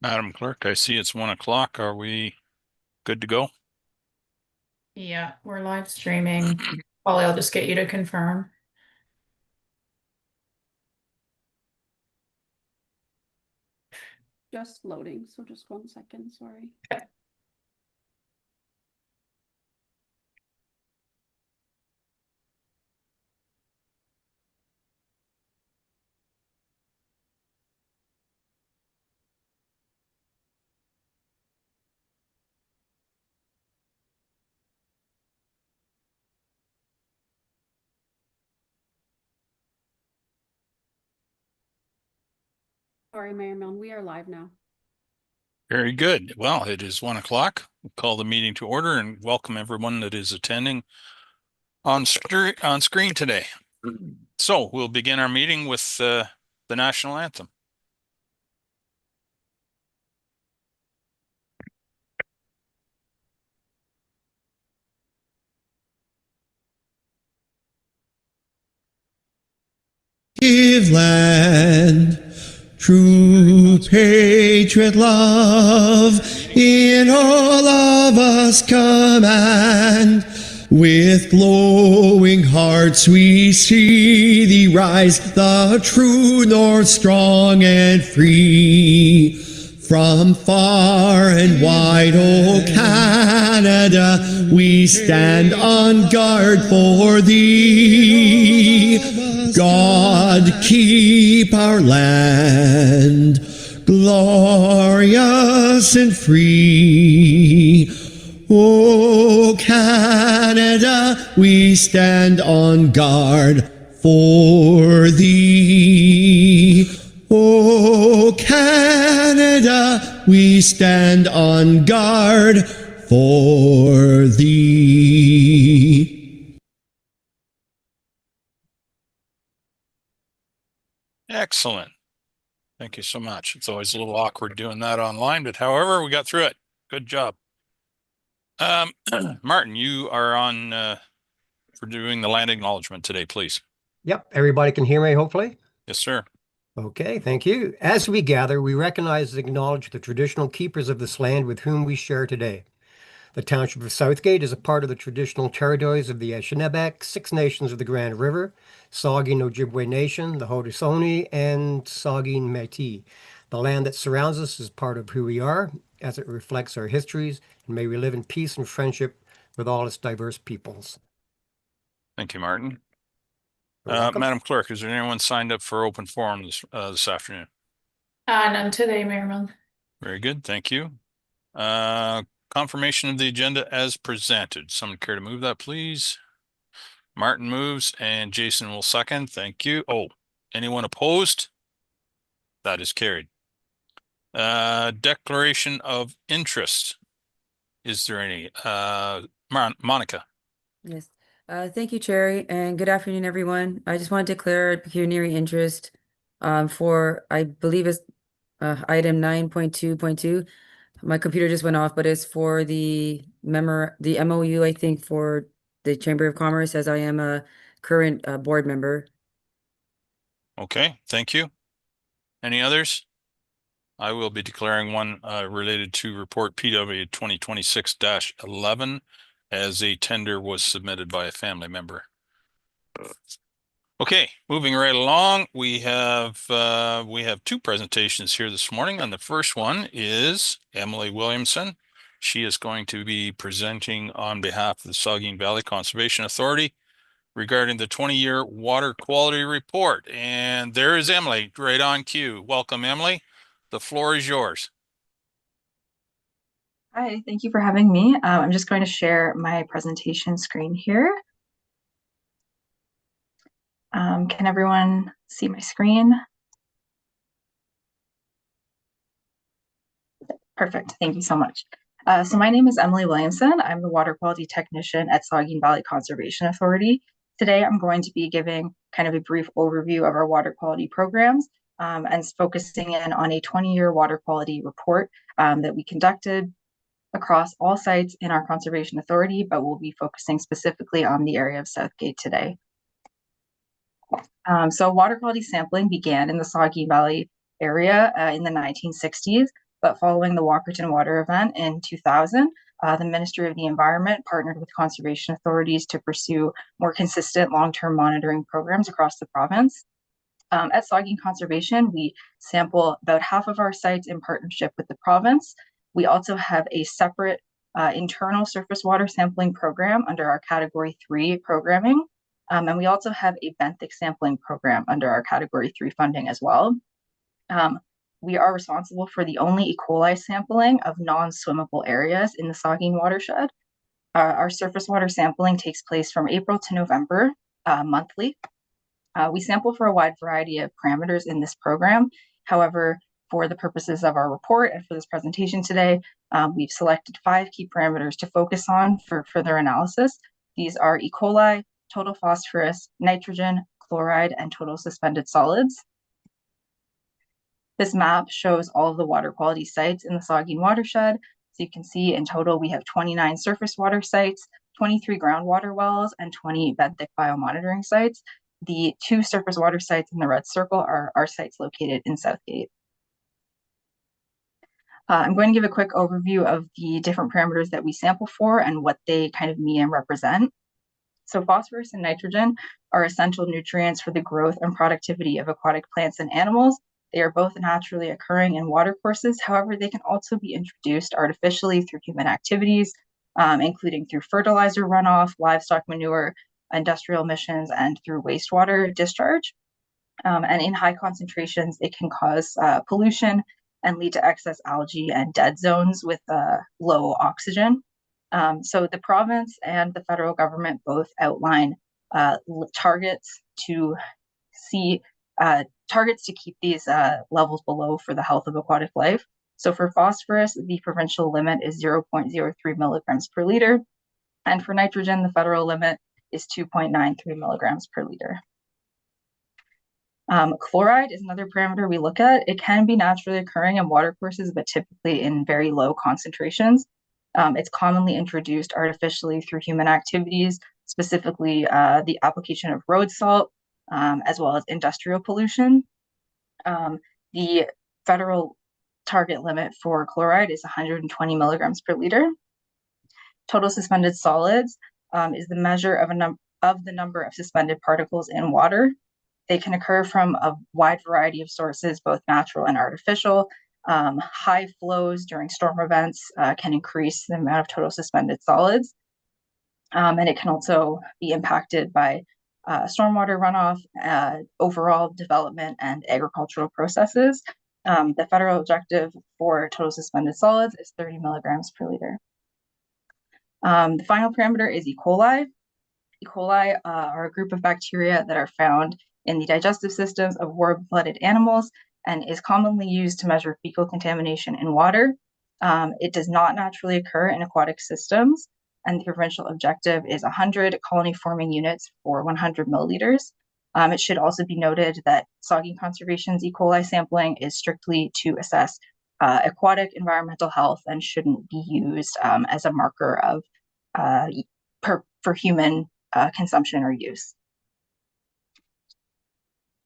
Madam Clerk, I see it's 1 o'clock. Are we good to go? Yeah, we're live streaming. Polly, I'll just get you to confirm. Just loading, so just 1 second, sorry. Sorry, Mayor Milne, we are live now. Very good. Well, it is 1 o'clock. We'll call the meeting to order and welcome everyone that is attending on screen today. So we'll begin our meeting with the national anthem. Give land, true patriot love, in all of us command. With glowing hearts we see thee rise, the true north strong and free. From far and wide, O Canada, we stand on guard for thee. God keep our land glorious and free. O Canada, we stand on guard for thee. O Canada, we stand on guard for thee. Excellent. Thank you so much. It's always a little awkward doing that online, but however, we got through it. Good job. Martin, you are on for doing the land acknowledgement today, please. Yep, everybody can hear me, hopefully. Yes, sir. Okay, thank you. As we gather, we recognize and acknowledge the traditional keepers of this land with whom we share today. The Township of Southgate is a part of the traditional territories of the Anishinaabe, Six Nations of the Grand River, Saugeen Ojibwe Nation, the Haudenosaunee, and Saugeen Métis. The land that surrounds us is part of who we are, as it reflects our histories, and may we live in peace and friendship with all its diverse peoples. Thank you, Martin. You're welcome. Madam Clerk, is there anyone signed up for open forum this afternoon? None today, Mayor Milne. Very good. Thank you. Confirmation of the agenda as presented. Someone care to move that, please? Martin moves and Jason will second. Thank you. Oh, anyone opposed? That is carried. Declaration of interest. Is there any? Monica. Yes. Thank you, Chair, and good afternoon, everyone. I just want to declare pecuniary interest for, I believe it's item 9.2.2. My computer just went off, but it's for the MOU, I think, for the Chamber of Commerce, as I am a current board member. Okay, thank you. Any others? I will be declaring one related to report PW 2026-11 as a tender was submitted by a family member. Okay, moving right along, we have two presentations here this morning, and the first one is Emily Williamson. She is going to be presenting on behalf of the Saugeen Valley Conservation Authority regarding the 20-year water quality report. And there is Emily, right on cue. Welcome, Emily. The floor is yours. Hi, thank you for having me. I'm just going to share my presentation screen here. Can everyone see my screen? Perfect, thank you so much. So my name is Emily Williamson. I'm the water quality technician at Saugeen Valley Conservation Authority. Today, I'm going to be giving kind of a brief overview of our water quality programs and focusing in on a 20-year water quality report that we conducted across all sites in our conservation authority, but we'll be focusing specifically on the area of Southgate today. So water quality sampling began in the Saugeen Valley area in the 1960s. but following the Walkerton water event in 2000, the Ministry of the Environment partnered with conservation authorities to pursue more consistent long-term monitoring programs across the province. At Saugeen Conservation, we sample about half of our sites in partnership with the province. We also have a separate internal surface water sampling program under our Category 3 programming. And we also have a benthic sampling program under our Category 3 funding as well. We are responsible for the only E. coli sampling of non-swimmable areas in the Saugeen watershed. Our surface water sampling takes place from April to November monthly. We sample for a wide variety of parameters in this program. However, for the purposes of our report and for this presentation today, we've selected 5 key parameters to focus on for further analysis. These are E. coli, total phosphorus, nitrogen, chloride, and total suspended solids. This map shows all of the water quality sites in the Saugeen watershed. So you can see in total, we have 29 surface water sites, 23 groundwater wells, and 20 benthic biomonitoring sites. The 2 surface water sites in the red circle are our sites located in Southgate. I'm going to give a quick overview of the different parameters that we sample for and what they kind of mean and represent. So phosphorus and nitrogen are essential nutrients for the growth and productivity of aquatic plants and animals. They are both naturally occurring in watercourses. However, they can also be introduced artificially through human activities, including through fertilizer runoff, livestock manure, industrial emissions, and through wastewater discharge. And in high concentrations, it can cause pollution and lead to excess algae and dead zones with low oxygen. So the province and the federal government both outline targets to keep these levels below for the health of aquatic life. So for phosphorus, the provincial limit is 0.03 milligrams per liter. And for nitrogen, the federal limit is 2.93 milligrams per liter. Chloride is another parameter we look at. It can be naturally occurring in watercourses, but typically in very low concentrations. It's commonly introduced artificially through human activities, specifically the application of road salt, as well as industrial pollution. The federal target limit for chloride is 120 milligrams per liter. Total suspended solids is the measure of the number of suspended particles in water. They can occur from a wide variety of sources, both natural and artificial. High flows during storm events can increase the amount of total suspended solids. And it can also be impacted by stormwater runoff, overall development, and agricultural processes. The federal objective for total suspended solids is 30 milligrams per liter. The final parameter is E. coli. E. coli are a group of bacteria that are found in the digestive systems of warm-blooded animals and is commonly used to measure fecal contamination in water. It does not naturally occur in aquatic systems, and the provincial objective is 100 colony-forming units for 100 milliliters. It should also be noted that Saugeen Conservation's E. coli sampling is strictly to assess aquatic environmental health and shouldn't be used as a marker of for human consumption or use.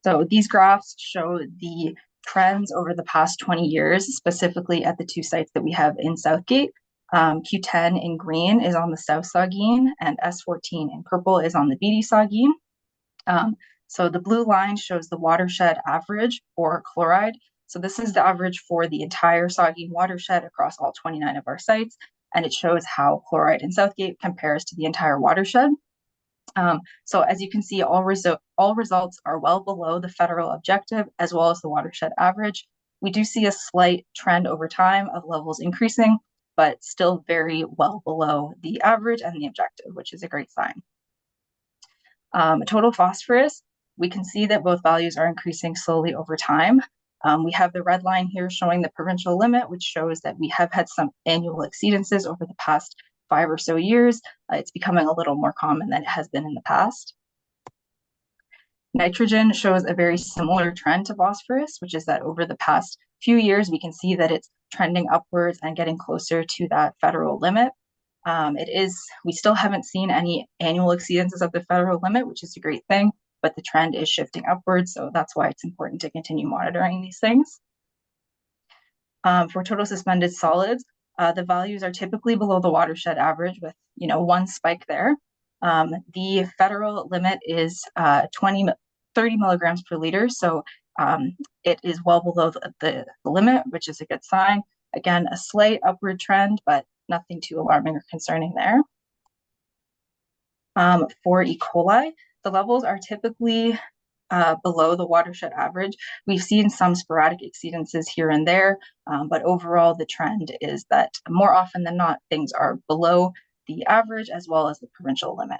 So these graphs show the trends over the past 20 years, specifically at the 2 sites that we have in Southgate. Q10 in green is on the South Saugeen, and S14 in purple is on the Beatty Saugeen. So the blue line shows the watershed average for chloride. So this is the average for the entire Saugeen watershed across all 29 of our sites, and it shows how chloride in Southgate compares to the entire watershed. So as you can see, all results are well below the federal objective as well as the watershed average. We do see a slight trend over time of levels increasing, but still very well below the average and the objective, which is a great sign. Total phosphorus, we can see that both values are increasing slowly over time. We have the red line here showing the provincial limit, which shows that we have had some annual exceedances over the past 5 or so years. It's becoming a little more common than it has been in the past. Nitrogen shows a very similar trend to phosphorus, which is that over the past few years, we can see that it's trending upwards and getting closer to that federal limit. We still haven't seen any annual exceedances of the federal limit, which is a great thing, but the trend is shifting upwards. So that's why it's important to continue monitoring these things. For total suspended solids, the values are typically below the watershed average with, one spike there. The federal limit is 30 milligrams per liter. So it is well below the limit, which is a good sign. Again, a slight upward trend, but nothing too alarming or concerning there. For E. coli, the levels are typically below the watershed average. We've seen some sporadic exceedances here and there, but overall the trend is that more often than not, things are below the average as well as the provincial limit.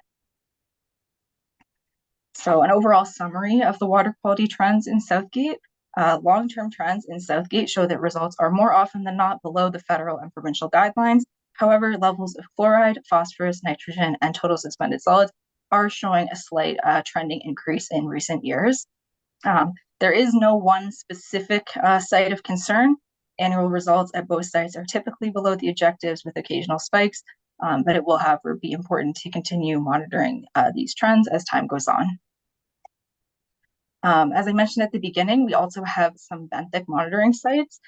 So an overall summary of the water quality trends in Southgate. Long-term trends in Southgate show that results are more often than not below the federal and provincial guidelines. However, levels of fluoride, phosphorus, nitrogen, and total suspended solids are showing a slight trending increase in recent years. There is no one specific site of concern. Annual results at both sites are typically below the objectives with occasional spikes, but it will, however, be important to continue monitoring these trends as time goes on. As I mentioned at the beginning, we also have some benthic monitoring sites.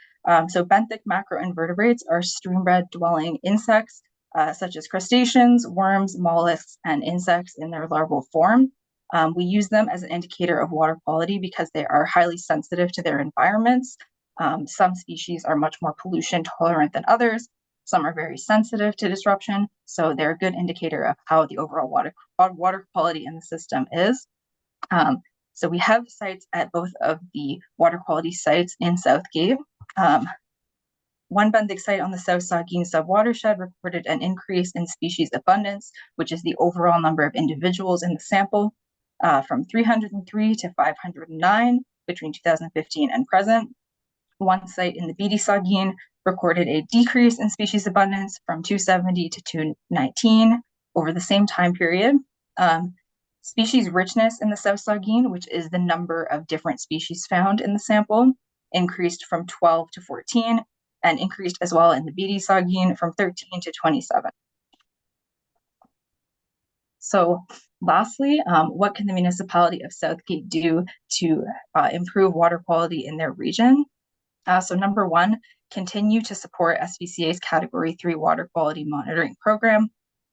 So benthic macroinvertebrates are streambred dwelling insects, such as crustaceans, worms, mollusks, and insects in their larval form. We use them as an indicator of water quality because they are highly sensitive to their environments. Some species are much more pollution tolerant than others. Some are very sensitive to disruption. So they're a good indicator of how the overall water quality in the system is. So we have sites at both of the water quality sites in Southgate. One benthic site on the South Saugeen subwatershed reported an increase in species abundance, which is the overall number of individuals in the sample, from 303 to 509 between 2015 and present. One site in the Beatty Saugeen recorded a decrease in species abundance from 270 to 219 over the same time period. Species richness in the South Saugeen, which is the number of different species found in the sample, increased from 12 to 14 and increased as well in the Beatty Saugeen from 13 to 27. So lastly, what can the municipality of Southgate do to improve water quality in their region? So number one, continue to support SPCA's Category 3 water quality monitoring program.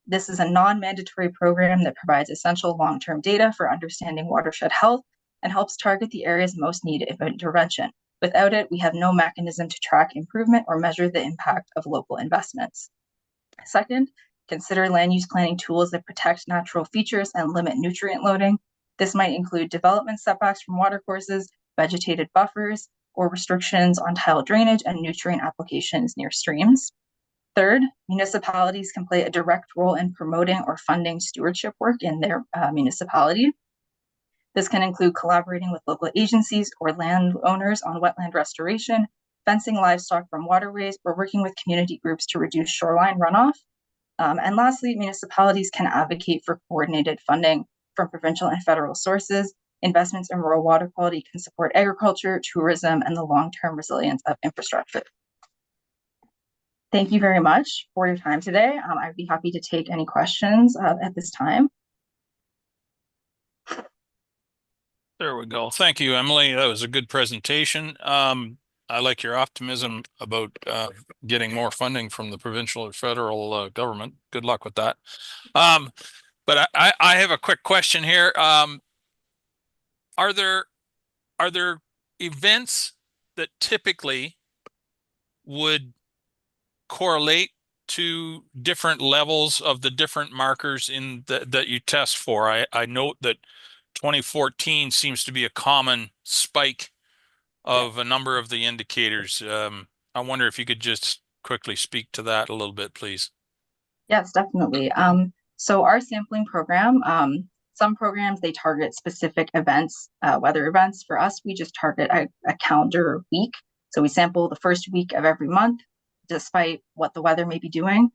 This is a non-mandatory program that provides essential long-term data for understanding watershed health and helps target the areas most need intervention. Without it, we have no mechanism to track improvement or measure the impact of local investments. Second, consider land use planning tools that protect natural features and limit nutrient loading. This might include development setbacks from watercourses, vegetated buffers, or restrictions on tile drainage and nutrient applications near streams. Third, municipalities can play a direct role in promoting or funding stewardship work in their municipality. This can include collaborating with local agencies or landowners on wetland restoration, fencing livestock from waterways, or working with community groups to reduce shoreline runoff. And lastly, municipalities can advocate for coordinated funding from provincial and federal sources. Investments in rural water quality can support agriculture, tourism, and the long-term resilience of infrastructure. Thank you very much for your time today. I'd be happy to take any questions at this time. There we go. Thank you, Emily. That was a good presentation. I like your optimism about getting more funding from the provincial or federal government. Good luck with that. But I have a quick question here. Are there events that typically would correlate to different levels of the different markers in that you test for? I note that 2014 seems to be a common spike of a number of the indicators. I wonder if you could just quickly speak to that a little bit, please. Yes, definitely. So our sampling program, some programs, they target specific events, weather events. For us, we just target a calendar week. So we sample the first week of every month, despite what the weather may be doing.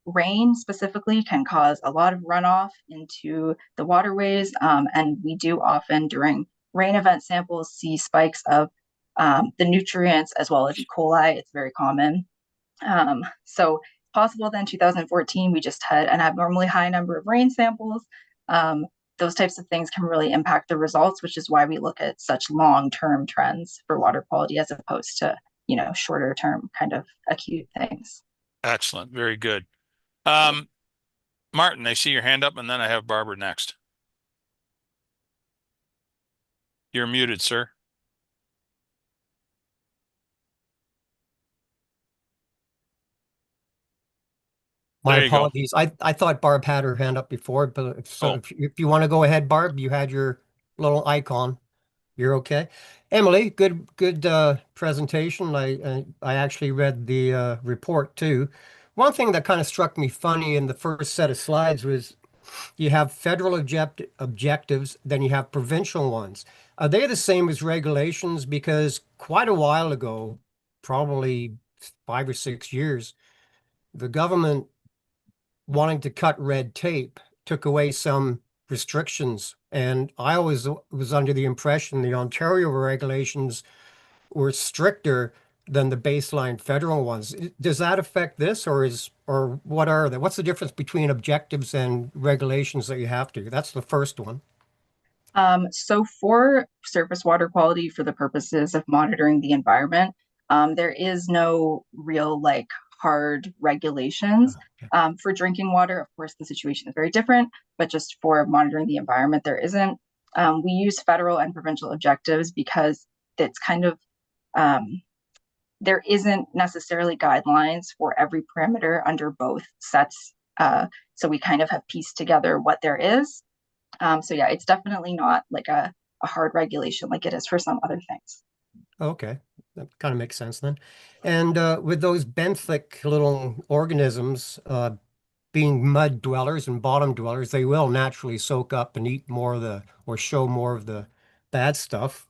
Rain specifically can cause a lot of runoff into the waterways, and we do often during rain event samples see spikes of the nutrients as well as E. coli. It's very common. So possible then 2014, we just had an abnormally high number of rain samples. Those types of things can really impact the results, which is why we look at such long-term trends for water quality as opposed to shorter term kind of acute things. Excellent. Very good. Martin, I see your hand up, and then I have Barbara next. You're muted, sir. My There you go. apologies. I thought Barb had her hand up before, but so Oh. if you want to go ahead, Barb, you had your little icon. You're okay. Emily, good presentation. I actually read the report too. One thing that kind of struck me funny in the first set of slides was you have federal objectives, then you have provincial ones. Are they the same as regulations? Because quite a while ago, probably 5 or 6 years, the government, wanting to cut red tape, took away some restrictions. And I always was under the impression the Ontario regulations were stricter than the baseline federal ones. Does that affect this, or what are they? What's the difference between objectives and regulations that you have to? That's the first one. So for surface water quality, for the purposes of monitoring the environment, there is no real hard regulations. For drinking water, of course, the situation is very different, but just for monitoring the environment, there isn't. We use federal and provincial objectives because it's kind of, there isn't necessarily guidelines for every parameter under both sets. So we kind of have pieced together what there is. So yeah, it's definitely not like a hard regulation like it is for some other things. Okay, that kind of makes sense then. And with those benthic little organisms being mud dwellers and bottom dwellers, they will naturally soak up and eat more of the, or show more of the bad stuff.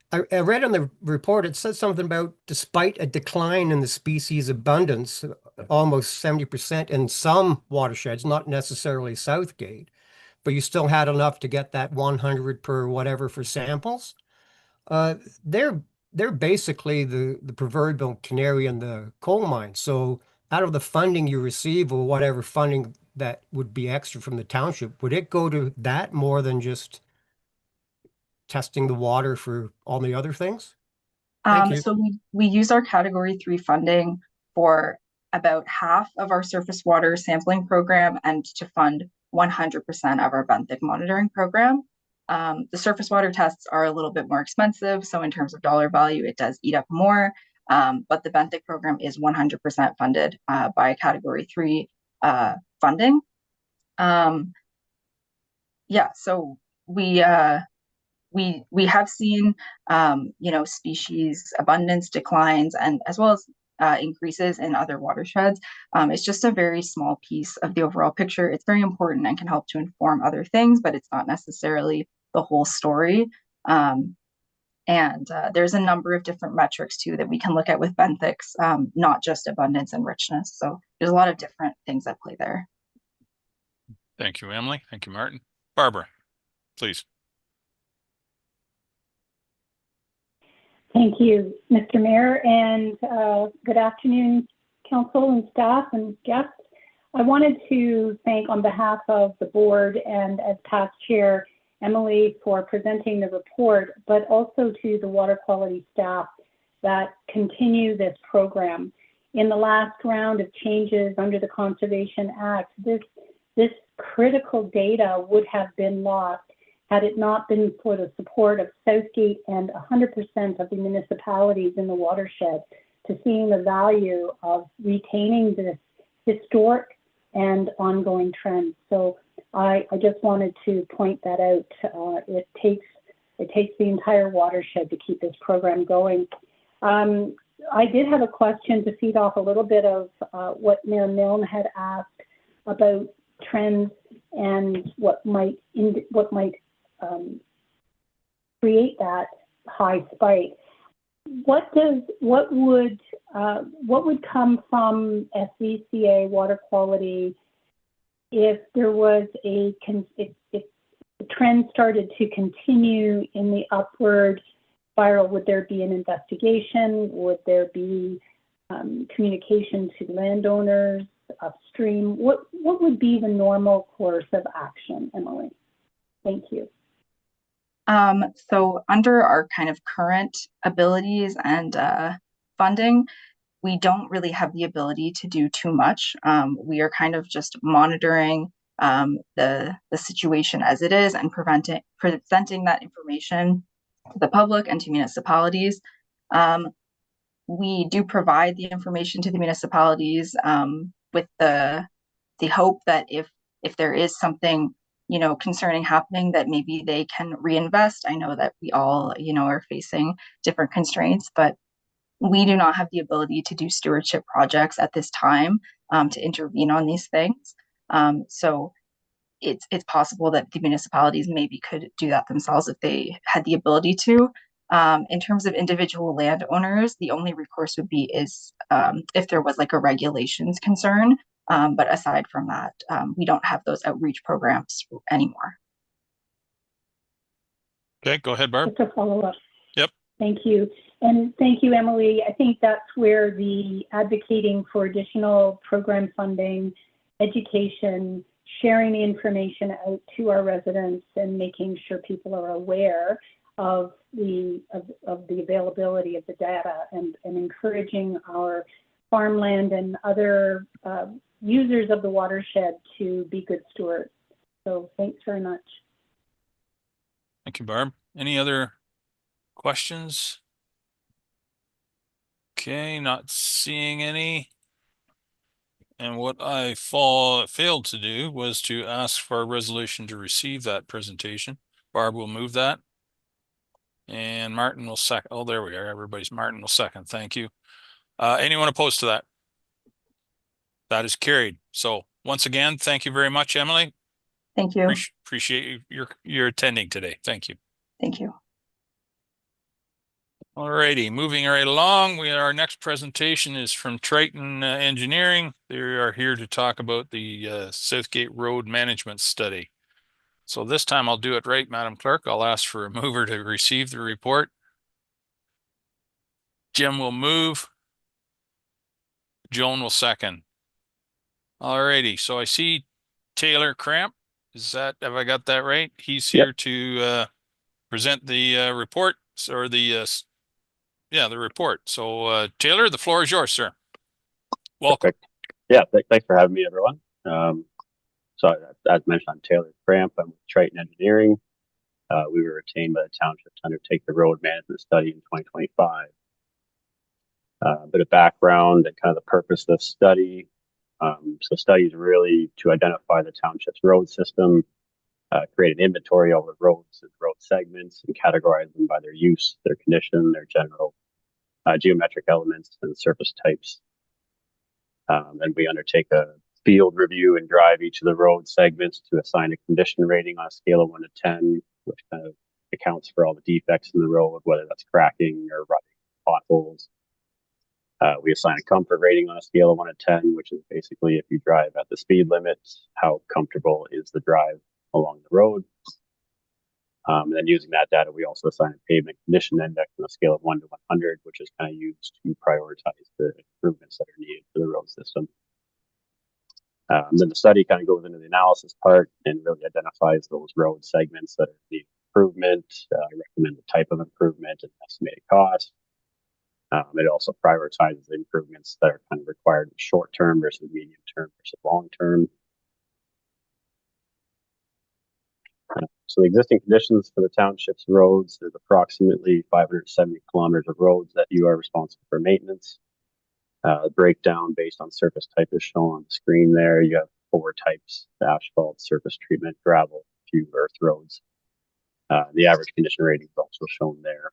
I read in the report, it said something about despite a decline in the species abundance, almost 70% in some watersheds, not necessarily Southgate, but you still had enough to get that 100 per whatever for samples. They're basically the proverbial canary in the coal mine. So out of the funding you receive, or whatever funding that would be extra from the township, would it go to that more than just testing the water for all the other things? Thank you. So we use our Category 3 funding for about half of our surface water sampling program and to fund 100% of our benthic monitoring program. The surface water tests are a little bit more expensive, so in terms of dollar value, it does eat up more. But the benthic program is 100% funded by Category 3 funding. Yeah, so we have seen species abundance declines, and as well as increases in other watersheds. It's just a very small piece of the overall picture. It's very important and can help to inform other things, but it's not necessarily the whole story. And there's a number of different metrics too that we can look at with benthics, not just abundance and richness. So there's a lot of different things at play there. Thank you, Emily. Thank you, Martin. Barbara, please. Thank you, Mr. Mayor, and good afternoon, council and staff and guests. I wanted to thank, on behalf of the board and as past chair, Emily, for presenting the report, but also to the water quality staff that continue this program. In the last round of changes under the Conservation Act, this critical data would have been lost had it not been for the support of Southgate and 100% of the municipalities in the watershed to seeing the value of retaining this historic and ongoing trend. So I just wanted to point that out. It takes the entire watershed to keep this program going. I did have a question to feed off a little bit of what Mayor Milne had asked about trends and what might create that high spike. What would come from SVCA water quality if there was if the trend started to continue in the upward spiral? Would there be an investigation? Would there be communication to landowners upstream? What would be the normal course of action, Emily? Thank you. So under our kind of current abilities and funding, we don't really have the ability to do too much. We are kind of just monitoring the situation as it is and presenting that information to the public and to municipalities. We do provide the information to the municipalities with the hope that if there is something, you know, concerning happening, that maybe they can reinvest. I know that we all, you know, are facing different constraints, but we do not have the ability to do stewardship projects at this time to intervene on these things. So it's possible that the municipalities maybe could do that themselves if they had the ability to. In terms of individual landowners, the only recourse would be if there was like a regulations concern. But aside from that, we don't have those outreach programs anymore. Okay, go ahead, Barb. Just a follow-up. Yep. Thank you. And thank you, Emily. I think that's where the advocating for additional program funding, education, sharing the information out to our residents and making sure people are aware of the availability of the data and encouraging our farmland and other users of the watershed to be good stewards. So thanks very much. Thank you, Barb. Any other questions? Okay, not seeing any. And what I failed to do was to ask for a resolution to receive that presentation. Barb will move that. And Martin will second. Oh, there we are. Martin will second. Thank you. Anyone opposed to that? That is carried. So once again, thank you very much, Emily. Thank you. Appreciate your attending today. Thank you. Thank you. Alrighty, moving right along. Our next presentation is from Triton Engineering. They are here to talk about the Southgate Road Management Study. So this time I'll do it right, Madam Clerk. I'll ask for a mover to receive the report. Jim will move. Joan will second. Alrighty, so I see Taylor Cramp. Have I got that right? He's here to present the report or the report. So Taylor, the floor is yours, sir. Welcome. Perfect. Yeah, thanks for having me, everyone. So as mentioned, I'm Taylor Cramp. I'm with Triton Engineering. We were retained by the township to undertake the road management study in 2025. A bit of background and kind of the purpose of the study. So study is really to identify the township's road system, create an inventory of the roads and road segments, and categorize them by their use, their condition, their general geometric elements, and surface types. Then we undertake a field review and drive each of the road segments to assign a condition rating on a scale of 1 to 10, which kind of accounts for all the defects in the road, whether that's cracking or rutting, potholes. We assign a comfort rating on a scale of 1 to 10, which is basically if you drive at the speed limit, how comfortable is the drive along the road. And then using that data, we also assign a pavement condition index on a scale of 1 to 100, which is kind of used to prioritize the improvements that are needed for the road system. Then the study kind of goes into the analysis part and really identifies those road segments that need improvement. I recommend the type of improvement and estimated cost. It also prioritizes the improvements that are kind of required in short term versus medium term versus long term. So the existing conditions for the township's roads, there's approximately 570 kilometers of roads that you are responsible for maintenance. The breakdown based on surface type is shown on the screen there. You have 4 types: asphalt, surface treatment, gravel, a few earth roads. The average condition rating is also shown there.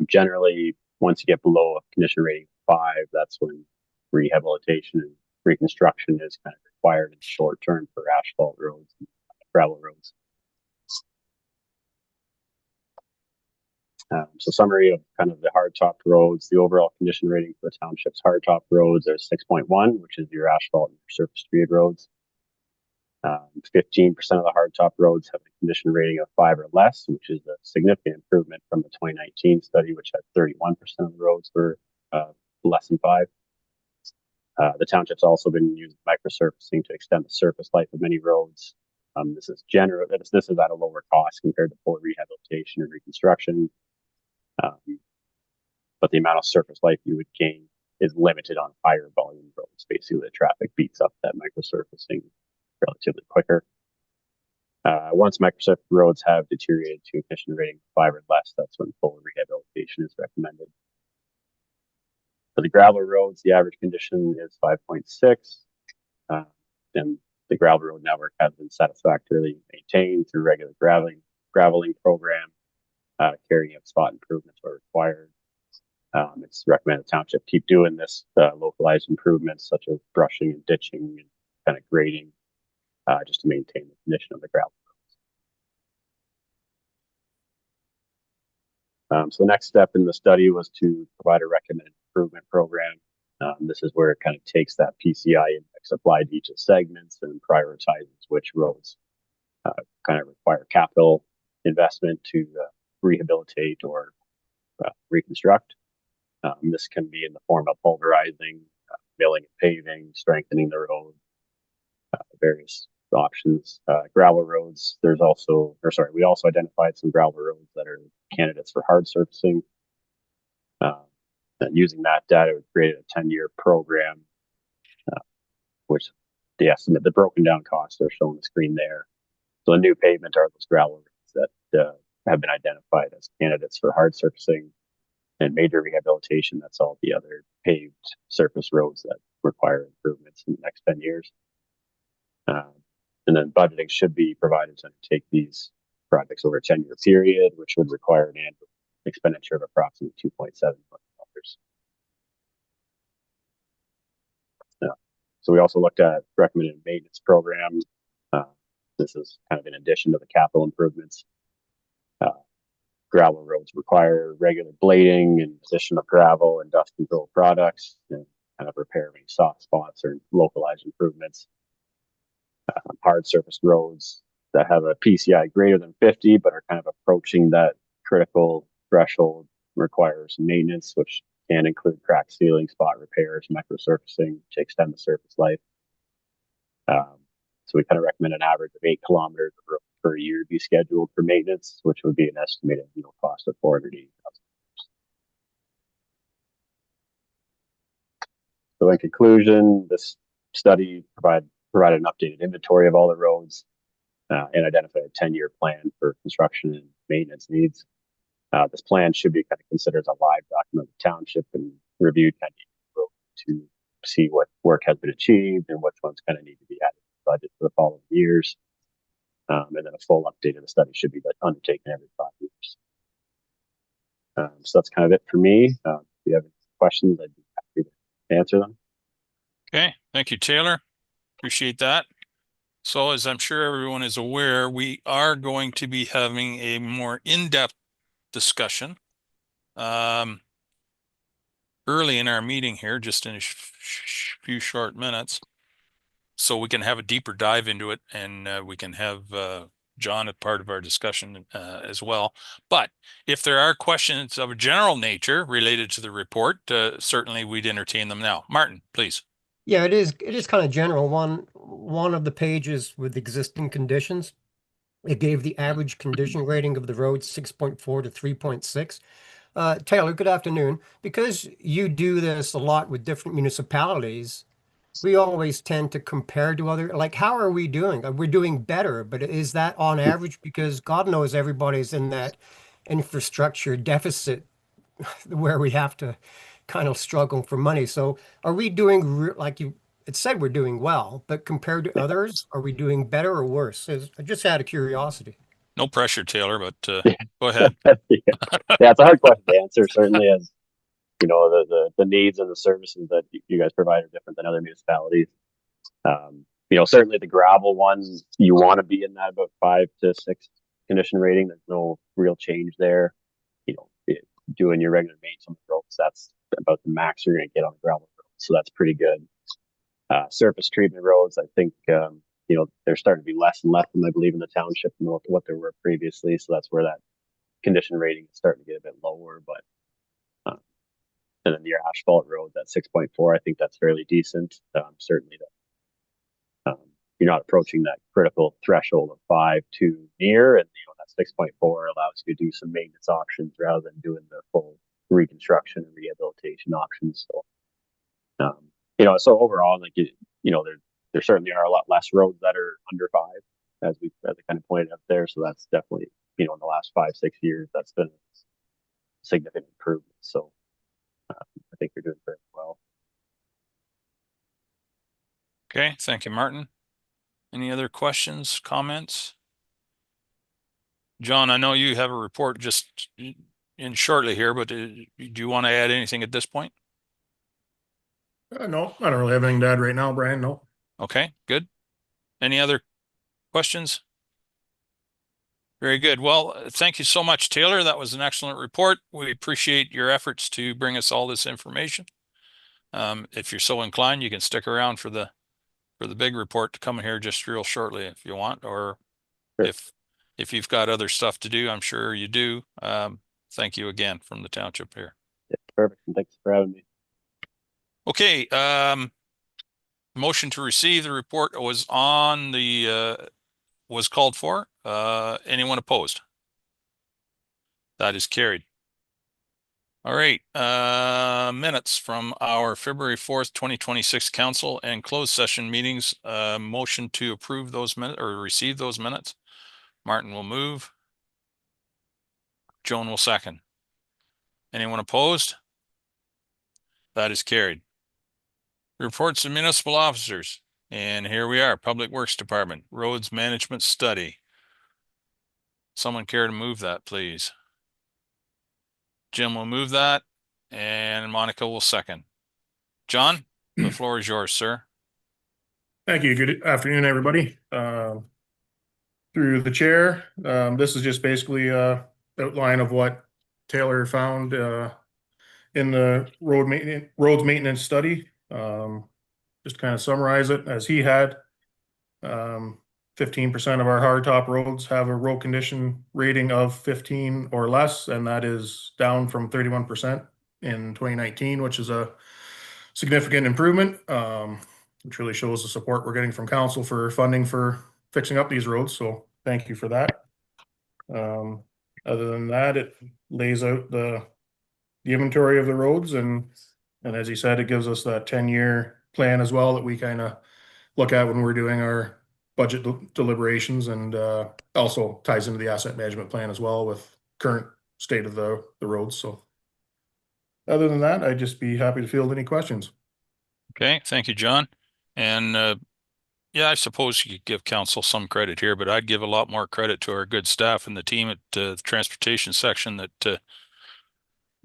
Generally, once you get below a condition rating of 5, that's when rehabilitation and reconstruction is kind of required in the short term for asphalt roads and gravel roads. So summary of kind of the hard-topped roads. The overall condition rating for the township's hard-top roads is 6.1, which is your asphalt and your surface treated roads. 15% of the hard-top roads have a condition rating of 5 or less, which is a significant improvement from the 2019 study, which had 31% of the roads were less than 5. The township's also been using microsurfacing to extend the surface life of many roads. This is general. This is at a lower cost compared to full rehabilitation and reconstruction. But the amount of surface life you would gain is limited on higher volume roads. Basically, the traffic beats up that microsurfacing relatively quicker. Once microsurface roads have deteriorated to a condition rating of 5 or less, that's when full rehabilitation is recommended. For the gravel roads, the average condition is 5.6. And the gravel road network has been satisfactorily maintained through regular graveling program, carrying out spot improvements where required. It's recommended the township keep doing this localized improvements such as brushing and ditching and kind of grading just to maintain the condition of the gravel roads. So the next step in the study was to provide a recommended improvement program. This is where it kind of takes that PCI index applied to each of the segments and prioritizes which roads kind of require capital investment to rehabilitate or reconstruct. This can be in the form of pulverizing, milling and paving, strengthening the road, various options. Gravel roads, we also identified some gravel roads that are candidates for hard surfacing. And using that data, we created a 10-year program, which the broken down costs are shown on the screen there. So the new pavement are those gravel roads that have been identified as candidates for hard surfacing, and major rehabilitation. That's all the other paved surface roads that require improvements in the next 10 years. And then budgeting should be provided to undertake these projects over a 10-year period, which would require an annual expenditure of approximately $2.7 million. So we also looked at recommended maintenance program. This is kind of in addition to the capital improvements. Gravel roads require regular blading and addition of gravel and dust control products, and kind of repair any soft spots or localized improvements. Hard surface roads that have a PCI greater than 50 but are kind of approaching that critical threshold requires maintenance, which can include crack sealing, spot repairs, microsurfacing to extend the surface life. So we kind of recommend an average of 8 kilometers of road per year be scheduled for maintenance, which would be an estimated cost of $480,000. So in conclusion, this study provided an updated inventory of all the roads and identified a 10-year plan for construction and maintenance needs. This plan should be kind of considered as a live document of the township and reviewed kind of to see what work has been achieved and which ones kind of need to be added to the budget for the following years. And then a full update of the study should be undertaken every 5 years. So that's kind of it for me. If you have any questions, I'd be happy to answer them. Okay, thank you, Taylor. Appreciate that. So as I'm sure everyone is aware, we are going to be having a more in-depth discussion early in our meeting here, just in a few short minutes, so we can have a deeper dive into it, and we can have John as part of our discussion as well. But if there are questions of a general nature related to the report, certainly we'd entertain them now. Martin, please. Yeah, it is kind of general. One of the pages with existing conditions, it gave the average condition rating of the road 6.4 to 3.6. Taylor, good afternoon. Because you do this a lot with different municipalities, we always tend to compare to other, like, how are we doing? We're doing better, but is that on average? Because God knows everybody's in that infrastructure deficit where we have to kind of struggle for money. So are we doing, it said we're doing well, but compared to others, are we doing better or worse? Just out of curiosity. No pressure, Taylor, but go ahead. Yeah, it's a hard question to answer, certainly, as you know, the needs and the services that you guys provide are different than other municipalities. You know, certainly the gravel ones, you want to be in that about 5 to 6 condition rating. There's no real change there. You know, doing your regular maintenance on the roads, that's about the max you're going to get on the gravel roads. So that's pretty good. Surface treatment roads, I think, you know, they're starting to be less and less than I believe in the township than what there were previously. So that's where that condition rating is starting to get a bit lower. But and then your asphalt road, that 6.4, I think that's fairly decent. Certainly, you're not approaching that critical threshold of 5 too near, and that 6.4 allows you to do some maintenance options rather than doing the full reconstruction and rehabilitation options. So, so overall, like there certainly are a lot less roads that are under 5, as I kind of pointed out there. So that's definitely in the last 5-6 years, that's been a significant improvement. So I think you're doing very well. Okay, thank you, Martin. Any other questions, comments? John, I know you have a report just in shortly here, but do you want to add anything at this point? No, I don't really have anything to add right now, Brian. No. Okay, good. Any other questions? Very good. Well, thank you so much, Taylor. That was an excellent report. We appreciate your efforts to bring us all this information. If you're so inclined, you can stick around for the big report to come in here just real shortly if you want, or Sure. if you've got other stuff to do, I'm sure you do. Thank you again from the township here. Yeah, perfect. And thanks for having me. Okay, motion to receive the report was on the was called for. Anyone opposed? That is carried. All right, minutes from our February 4th, 2026 council and closed session meetings. Motion to approve those minutes or receive those minutes. Martin will move. Joan will second. Anyone opposed? That is carried. Reports of municipal officers. And here we are, Public Works Department, Roads Management Study. Someone care to move that, please? Jim will move that, and Monica will second. John, the floor is yours, sir. Thank you. Good afternoon, everybody. Through the chair, this is just basically a outline of what Taylor found in the roads maintenance study. Just to kind of summarize it, as he had, 15% of our hardtop roads have a road condition rating of 15 or less, and that is down from 31% in 2019, which is a significant improvement, which really shows the support we're getting from council for funding for fixing up these roads. So thank you for that. Other than that, it lays out the inventory of the roads, and as he said, it gives us that 10-year plan as well that we kind of look at when we're doing our budget deliberations, and also ties into the asset management plan as well with current state of the roads. So other than that, I'd just be happy to field any questions. Okay, thank you, John. And yeah, I suppose you could give council some credit here, but I'd give a lot more credit to our good staff and the team at the transportation section that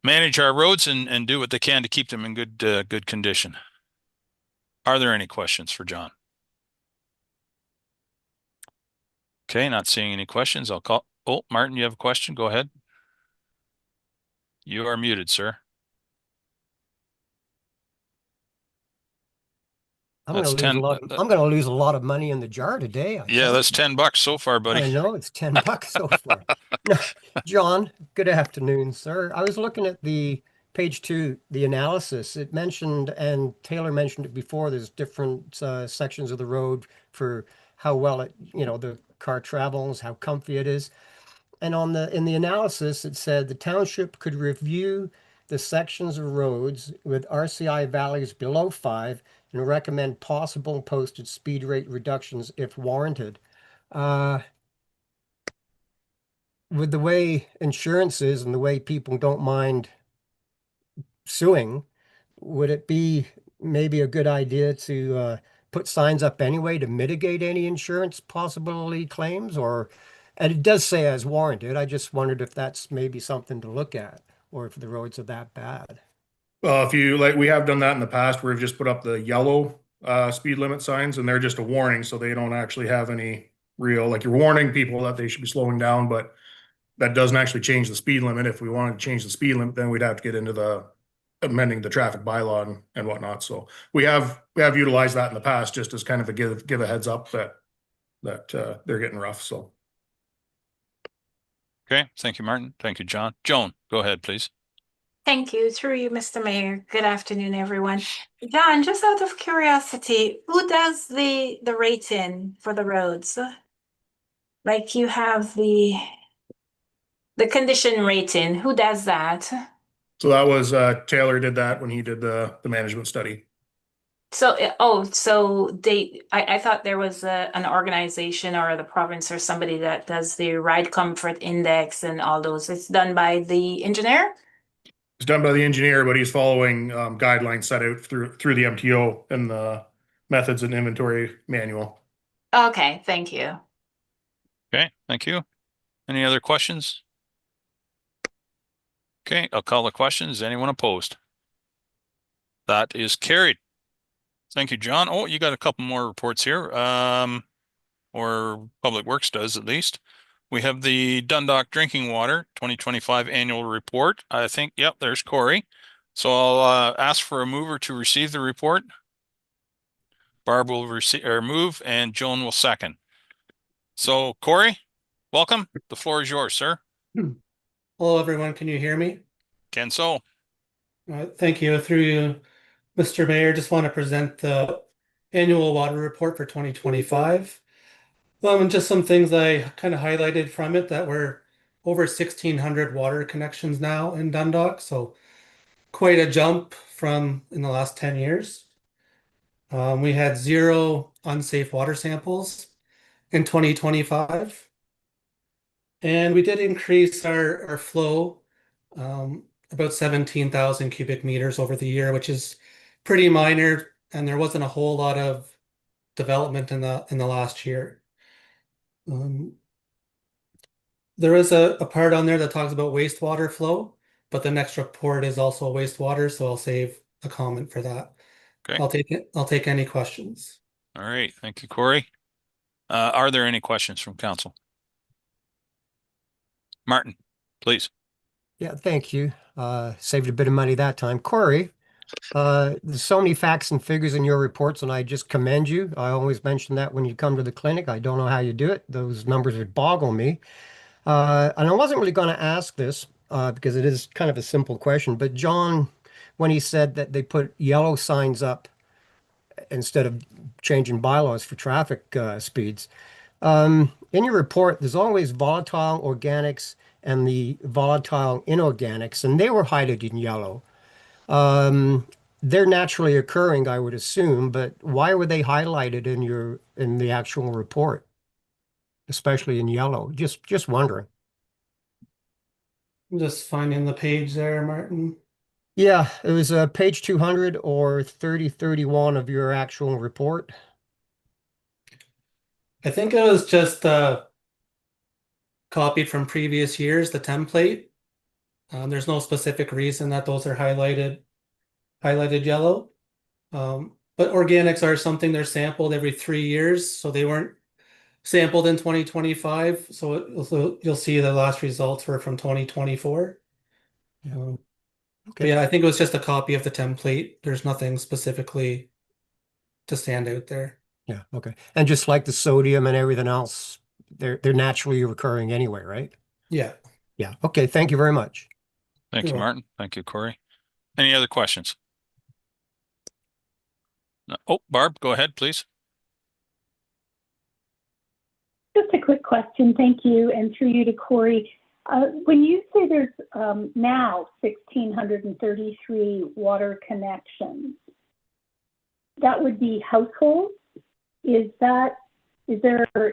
manage our roads and do what they can to keep them in good condition. Are there any questions for John? Okay, not seeing any questions. I'll call. Oh, Martin, you have a question? Go ahead. You are muted, sir. I'm going to lose a lot of money in the jar today. Yeah, that's $10 so far, buddy. I know it's $10 so far. No, John, good afternoon, sir. I was looking at the page 2, the analysis. It mentioned, and Taylor mentioned it before, there's different sections of the road for how well it, the car travels, how comfy it is. And in the analysis, it said the township could review the sections of roads with RCI values below 5 and recommend possible posted speed rate reductions if warranted. With the way insurance is and the way people don't mind suing, would it be maybe a good idea to put signs up anyway to mitigate any insurance possibility claims? And it does say as warranted. I just wondered if that's maybe something to look at, or if the roads are that bad. Well, we have done that in the past, where we've just put up the yellow speed limit signs, and they're just a warning, so they don't actually have any real, you're warning people that they should be slowing down, but that doesn't actually change the speed limit. If we wanted to change the speed limit, then we'd have to get into the amending the traffic bylaw and whatnot. So we have utilized that in the past, just as kind of a give a heads up that they're getting rough. So. Okay, thank you, Martin. Thank you, John. Joan, go ahead, please. Thank you. Through you, Mr. Mayor. Good afternoon, everyone. John, just out of curiosity, who does the rating for the roads? Like you have the condition rating. Who does that? So that was Taylor did that when he did the management study. So, I thought there was an organization or the province or somebody that does the ride comfort index and all those. It's done by the engineer? It's done by the engineer, but he's following guidelines set out through the MTO and the methods and inventory manual. Okay, thank you. Okay, thank you. Any other questions? Okay, I'll call the questions. Anyone opposed? That is carried. Thank you, John. Oh, you got a couple more reports here. Or Public Works does at least. We have the Dundalk Drinking Water 2025 annual report. I think, yep, there's Corey. So I'll ask for a mover to receive the report. Barb will receive or move, and Joan will second. So Corey, welcome. The floor is yours, sir. Hello, everyone. Can you hear me? Can so. Thank you. Through you, Mr. Mayor, just want to present the annual water report for 2025. And just some things I kind of highlighted from it that were over 1,600 water connections now in Dundalk. So quite a jump from in the last 10 years. We had 0 unsafe water samples in 2025. And we did increase our flow about 17,000 cubic meters over the year, which is pretty minor. And there wasn't a whole lot of development in the last year. There is a part on there that talks about wastewater flow, but the next report is also wastewater, so I'll save a comment for that. Okay. I'll take any questions. All right. Thank you, Corey. Are there any questions from council? Martin, please. Yeah, thank you. Saved a bit of money that time. Corey, there's so many facts and figures in your reports, and I just commend you. I always mention that when you come to the clinic. I don't know how you do it. Those numbers would boggle me. And I wasn't really going to ask this because it is kind of a simple question, but John, when he said that they put yellow signs up instead of changing bylaws for traffic speeds, in your report, there's always volatile organics and the volatile inorganics, and they were highlighted in yellow. They're naturally occurring, I would assume, but why were they highlighted in the actual report, especially in yellow? Just wondering. I'm just finding the page there, Martin. Yeah, it was page 200 or 3031 of your actual report. I think it was just copied from previous years, the template. There's no specific reason that those are highlighted yellow. But organics are something they're sampled every 3 years, so they weren't sampled in 2025. So you'll see the last results were from 2024. Okay. But yeah, I think it was just a copy of the template. There's nothing specifically to stand out there. Yeah, okay. And just like the sodium and everything else, they're naturally recurring anyway, right? Yeah. Yeah. Okay. Thank you very much. Thank you, You're Martin. Thank you, Corey. Any other questions? No. Oh, Barb, go ahead, please. Just a quick question, thank you, and through you to Corey. When you say there's now 1,633 water connections, that would be households? Is there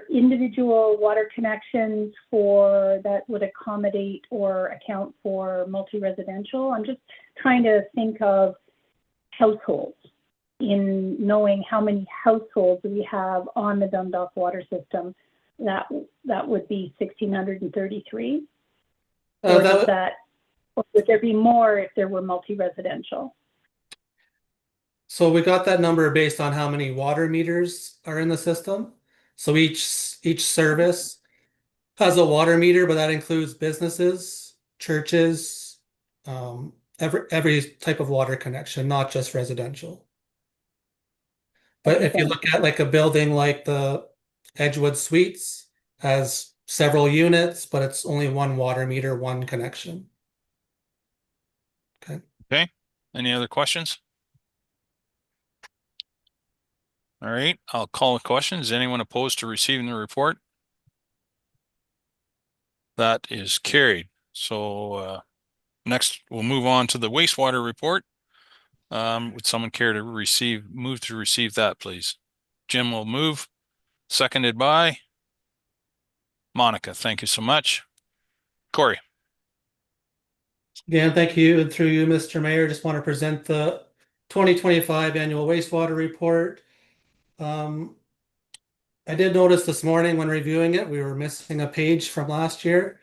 individual water connections that would accommodate or account for multi-residential? I'm just trying to think of households in knowing how many households we have on the Dundalk water system. That would be 1,633. Or would there be more if there were multi-residential? So we got that number based on how many water meters are in the system. So each service has a water meter, but that includes businesses, churches, every type of water connection, not just residential. But if you look at like a building like the Edgewood Suites, has several units, but it's only one water meter, one connection. Okay, any other questions? All right, I'll call the questions. Anyone opposed to receiving the report? That is carried. So next, we'll move on to the wastewater report. Would someone care to move to receive that, please? Jim will move, seconded by Monica. Thank you so much. Corey. Again, thank you. And through you, Mr. Mayor, just want to present the 2025 annual wastewater report. I did notice this morning when reviewing it, we were missing a page from last year.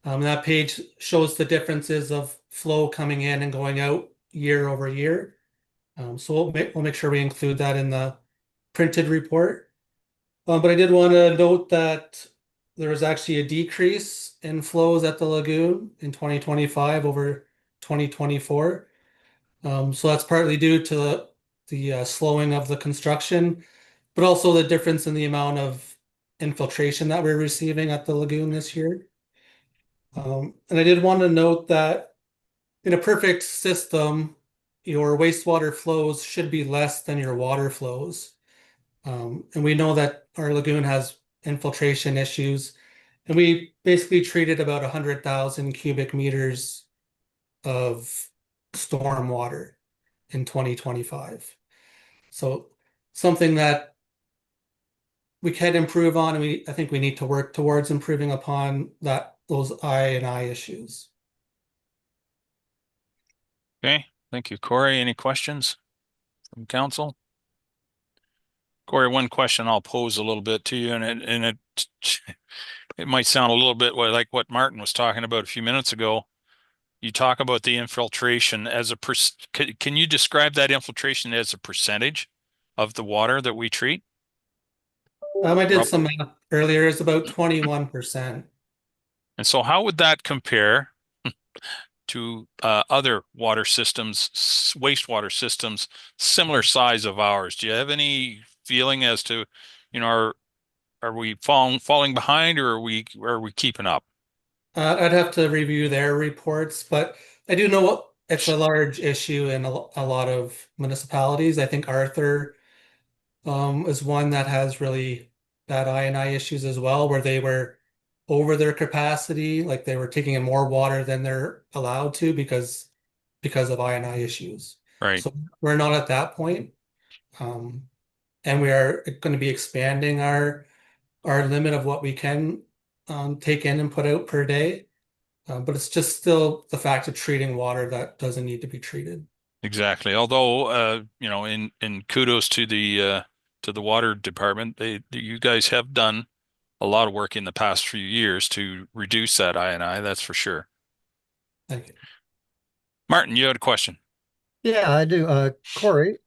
That page shows the differences of flow coming in and going out year over year. So we'll make sure we include that in the printed report. But I did want to note that there was actually a decrease in flows at the lagoon in 2025 over 2024. So that's partly due to the slowing of the construction, but also the difference in the amount of infiltration that we're receiving at the lagoon this year. And I did want to note that in a perfect system, your wastewater flows should be less than your water flows. And we know that our lagoon has infiltration issues, and we basically treated about 100,000 cubic meters of storm water in 2025. So something that we can improve on, and I think we need to work towards improving upon those I&I issues. Okay, thank you, Corey. Any questions from council? Corey, one question I'll pose a little bit to you, and it might sound a little bit like what Martin was talking about a few minutes ago. You talk about the infiltration as can you describe that infiltration as a percentage of the water that we treat? I did some math earlier. It's about 21%. And so how would that compare to other water systems, wastewater systems, similar size of ours? Do you have any feeling as to, are we falling behind, or are we keeping up? I'd have to review their reports, but I do know it's a large issue in a lot of municipalities. I think Arthur is one that has really bad I&I issues as well, where they were over their capacity, like they were taking in more water than they're allowed to because of I&I issues. Right. So we're not at that point. And we are going to be expanding our limit of what we can take in and put out per day. But it's just still the fact of treating water that doesn't need to be treated. Exactly. Although, in kudos to the water department, you guys have done a lot of work in the past few years to reduce that I&I, that's for sure. Thank you. Martin, you had a question. Yeah, I do. Corey,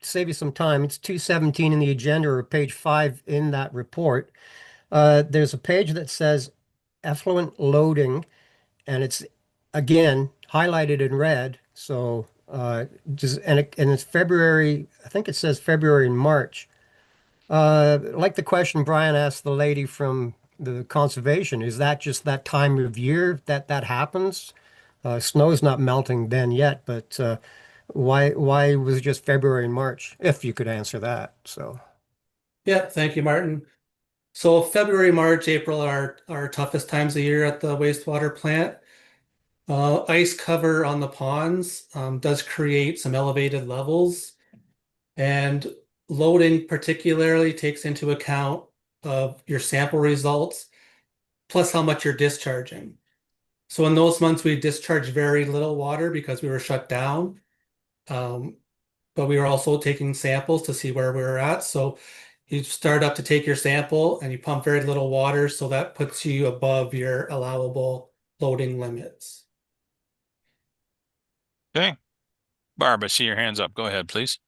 save you some time. It's 217 in the agenda, or page 5 in that report. There's a page that says effluent loading, and it's again highlighted in red. So it's February. I think it says February and March. Like the question Brian asked the lady from the conservation, is that just that time of year that happens? Snow's not melting then yet, but why was it just February and March? If you could answer that. So. Yeah, thank you, Martin. So February, March, April are our toughest times of year at the wastewater plant. Ice cover on the ponds does create some elevated levels, and loading particularly takes into account of your sample results plus how much you're discharging. So in those months, we discharged very little water because we were shut down, but we were also taking samples to see where we were at. So you start up to take your sample and you pump very little water, so that puts you above your allowable loading limits. Okay. Barb, I see your hands up. Go ahead, please.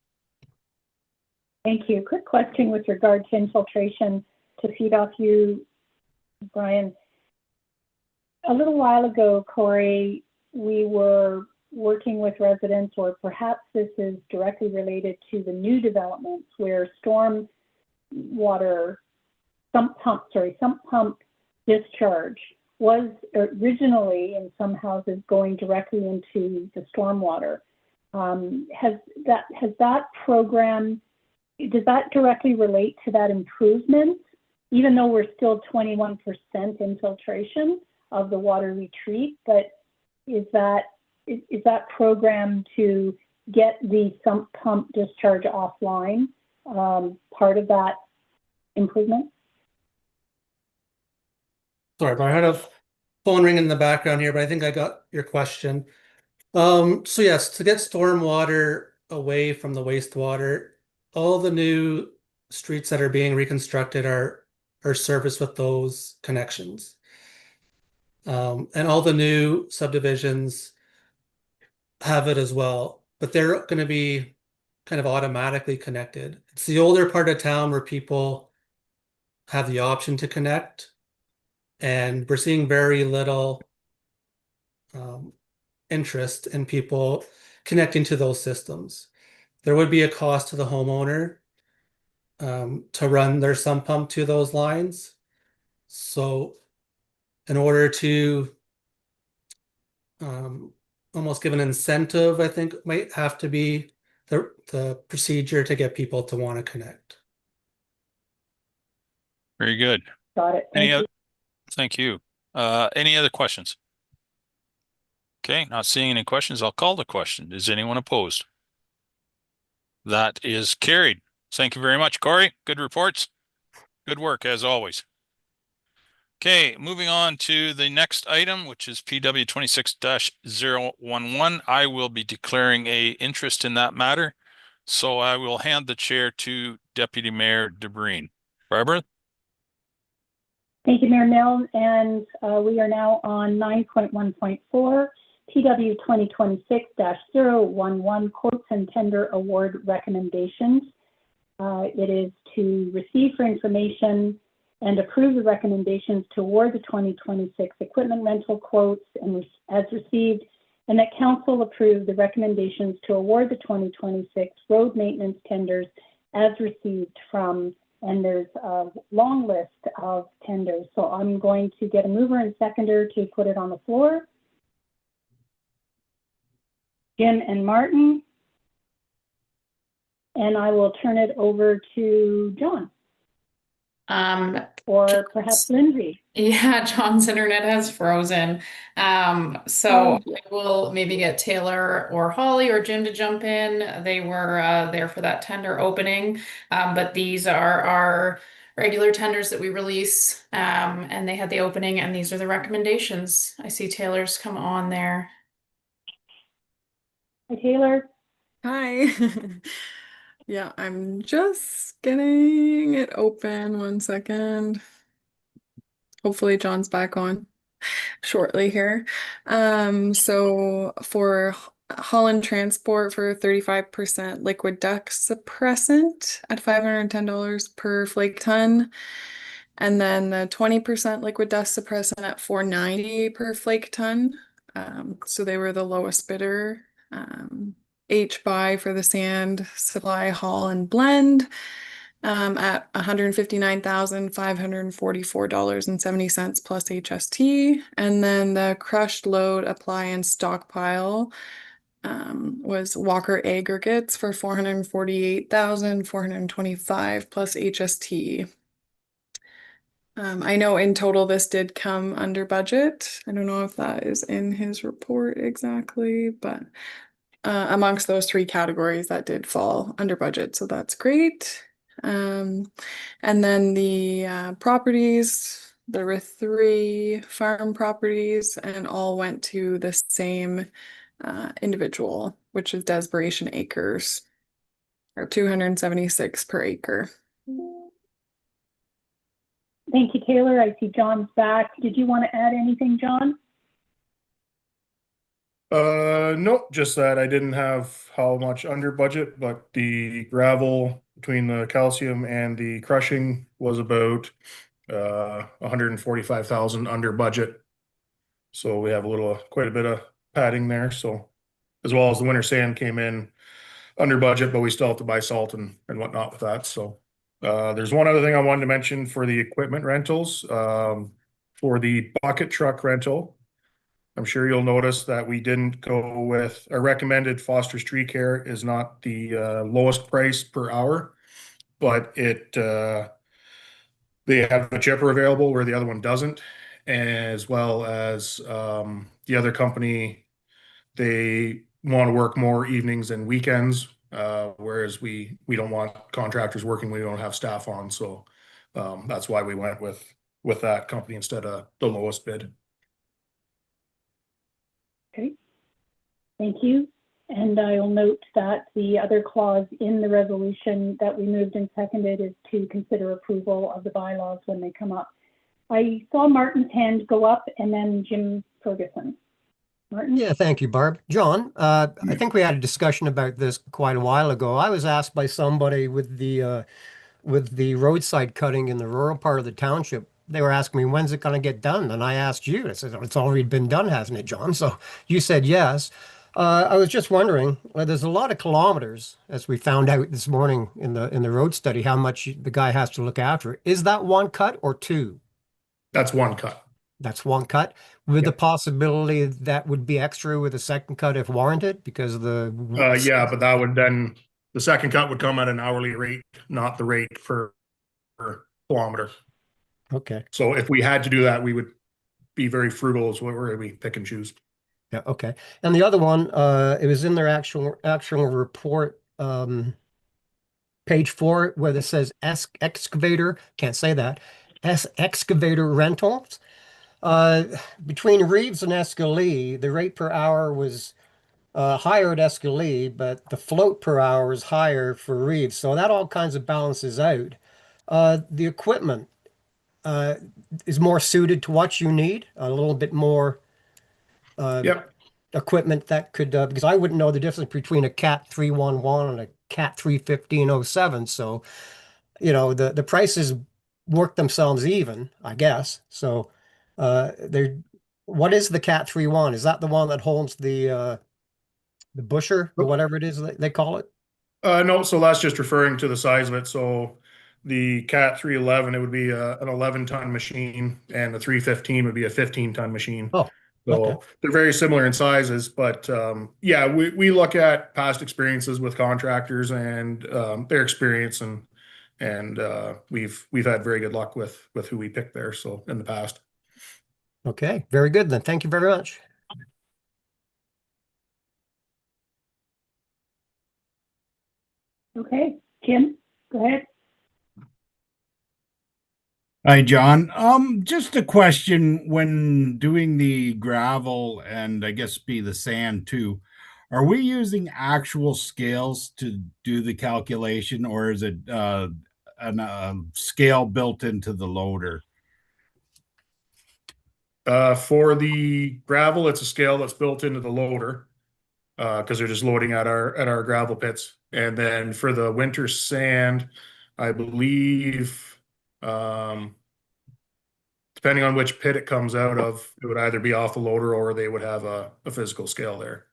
Thank you. Quick question with regard to infiltration to feed off you, Brian. A little while ago, Corey, we were working with residents, or perhaps this is directly related to the new developments where storm water, sump pump discharge was originally in some houses going directly into the stormwater. Has that program, does that directly relate to that improvement? Even though we're still 21% infiltration of the water we treat, but is that program to get the sump pump discharge offline part of that improvement? Sorry, I had a phone ring in the background here, but I think I got your question. So yes, to get stormwater away from the wastewater, all the new streets that are being reconstructed are serviced with those connections. And all the new subdivisions have it as well, but they're going to be kind of automatically connected. It's the older part of town where people have the option to connect, and we're seeing very little interest in people connecting to those systems. There would be a cost to the homeowner to run their sump pump to those lines. So in order to almost give an incentive, I think might have to be the procedure to get people to want to connect. Very good. Got it. Thank you. Thank you. Any other questions? Okay, not seeing any questions. I'll call the question. Is anyone opposed? That is carried. Thank you very much, Corey. Good reports. Good work as always. Okay, moving on to the next item, which is PW 26-011. I will be declaring a interest in that matter. So I will hand the chair to Deputy Mayor DeBreen. Barbara? Thank you, Mayor Milne. And we are now on 9.1.4, PW 2026-011, quotes and tender award recommendations. It is to receive for information and approve the recommendations to award the 2026 equipment rental quotes and as received, and that council approve the recommendations to award the 2026 road maintenance tenders as received from, and there's a long list of tenders. So I'm going to get a mover and seconder to put it on the floor. Jim and Martin. And I will turn it over to John. Or perhaps Lindsay. Yeah, John's internet has frozen. So I will maybe get Taylor or Holly or Jim to jump in. They were there for that tender opening. But these are our regular tenders that we release. And they had the opening, and these are the recommendations. I see Taylor's come on there. Hi, Taylor. Hi. Yeah, I'm just getting it open. 1 second. Hopefully John's back on shortly here. So for Holland Transport for 35% liquid dust suppressant at $510 per flake ton. And then the 20% liquid dust suppressant at $490 per flake ton. So they were the lowest bidder. H-Buy for the sand supply, haul, and blend at $159,544.70 plus HST. And then the crushed load, apply, and stockpile was Walker Aggregates for $448,425 plus HST. I know in total this did come under budget. I don't know if that is in his report exactly, but amongst those three categories that did fall under budget, so that's great. And then the properties, there were 3 farm properties and all went to the same individual, which is Desperation Acres, or $276 per acre. Thank you, Taylor. I see John's back. Did you want to add anything, John? No, just that I didn't have how much under budget, but the gravel between the calcium and the crushing was about 145,000 under budget. So we have quite a bit of padding there. So as well as the winter sand came in under budget, but we still have to buy salt and whatnot with that. So there's one other thing I wanted to mention for the equipment rentals. For the bucket truck rental, I'm sure you'll notice that we didn't go with our recommended Foster's Tree Care is not the lowest price per hour, but they have a chipper available where the other one doesn't, as well as the other company, they want to work more evenings and weekends, whereas we don't want contractors working when we don't have staff on. So that's why we went with that company instead of the lowest bid. Okay, thank you. And I'll note that the other clause in the resolution that we moved and seconded is to consider approval of the bylaws when they come up. I saw Martin's hand go up and then Jim Ferguson. Martin? Yeah, thank you, Barb. John, I think we had a discussion about this quite a while ago. I was asked by somebody with the roadside cutting in the rural part of the township. They were asking me, when's it going to get done? And I asked you. I said, it's already been done, hasn't it, John? So you said yes. I was just wondering, there's a lot of kilometers, as we found out this morning in the road study, how much the guy has to look after it. Is that one cut or two? That's one cut. That's one cut, with the possibility that would be extra with a second cut if warranted, because of the yeah, but that would then the second cut would come at an hourly rate, not the rate per kilometer. Okay. So if we had to do that, we would be very frugal as where we pick and choose. Yeah, okay. And the other one, it was in their actual report, page 4, where it says excavator, can't say that, excavator rentals. Between Reeves and Escalade, the rate per hour was higher at Escalade, but the float per hour is higher for Reeves. So that all kinds of balances out. The equipment is more suited to what you need, a little bit more equipment that could, because I wouldn't know the difference between a Cat 311 and a Cat 31507. So, you know, the prices work themselves even, I guess. So what is the Cat 31? Is that the one that holds the busher or whatever it is they call it? No, so that's just referring to the size of it. So the Cat 311, it would be an 11-ton machine, and the 315 would be a 15-ton machine. Oh, so okay. They're very similar in sizes, but yeah, we look at past experiences with contractors and their experience, and we've had very good luck with who we picked there. So in the past. Okay, very good then. Thank you very much. Okay, Jim, go ahead. Hi, John. Just a question, when doing the gravel and I guess be the sand too, are we using actual scales to do the calculation, or is it a scale built into the loader? For the gravel, it's a scale that's built into the loader because they're just loading at our gravel pits. And then for the winter sand, I believe, depending on which pit it comes out of, it would either be off the loader or they would have a physical scale there.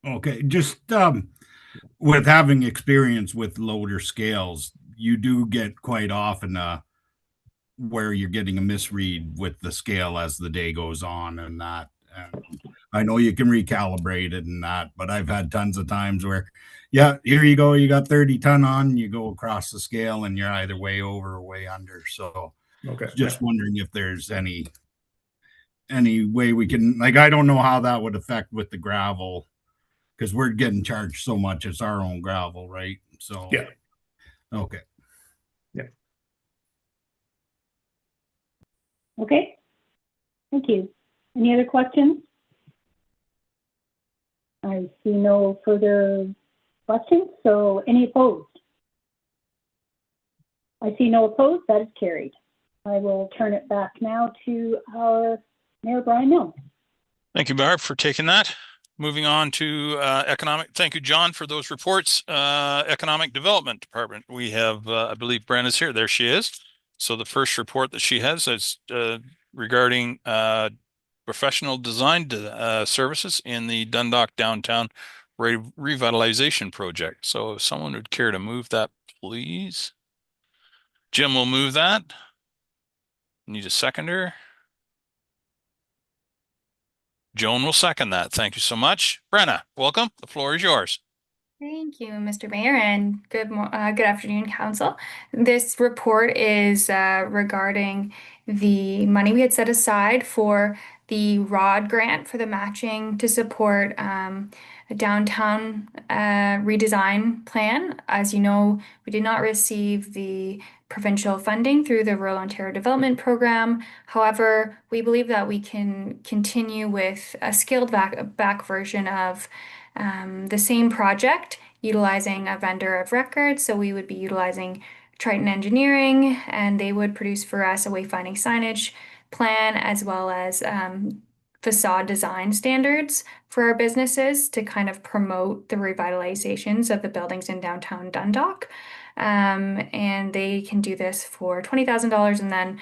Okay, just with having experience with loader scales, you do get quite often where you're getting a misread with the scale as the day goes on and that. And I know you can recalibrate it and that, but I've had tons of times where, yeah, here you go, you got 30 ton on, you go across the scale and you're either way over or way under. So okay, just wondering if there's any way we can, like, I don't know how that would affect with the gravel, because we're getting charged so much. It's our own gravel, right? So yeah. Okay. Yeah. Okay, thank you. Any other questions? I see no further questions, so any opposed? I see no opposed, that is carried. I will turn it back now to our Mayor Brian Milne. Thank you, Barb, for taking that. Moving on to economic. Thank you, John, for those reports. Economic Development Department. We have, I believe, Brenna's here. There she is. So the first report that she has is regarding professional design services in the Dundalk Downtown Revitalization Project. So if someone would care to move that, please. Jim will move that. Need a seconder. Joan will second that. Thank you so much. Brenna, welcome. The floor is yours. Thank you, Mr. Mayor, and good afternoon, Council. This report is regarding the money we had set aside for the ROD grant for the matching to support a downtown redesign plan. As you know, we did not receive the provincial funding through the Rural Ontario Development Program. However, we believe that we can continue with a scaled back version of the same project utilizing a vendor of record. So we would be utilizing Triton Engineering, and they would produce for us a wayfinding signage plan as well as facade design standards for our businesses to kind of promote the revitalizations of the buildings in downtown Dundalk. And they can do this for $20,000, and then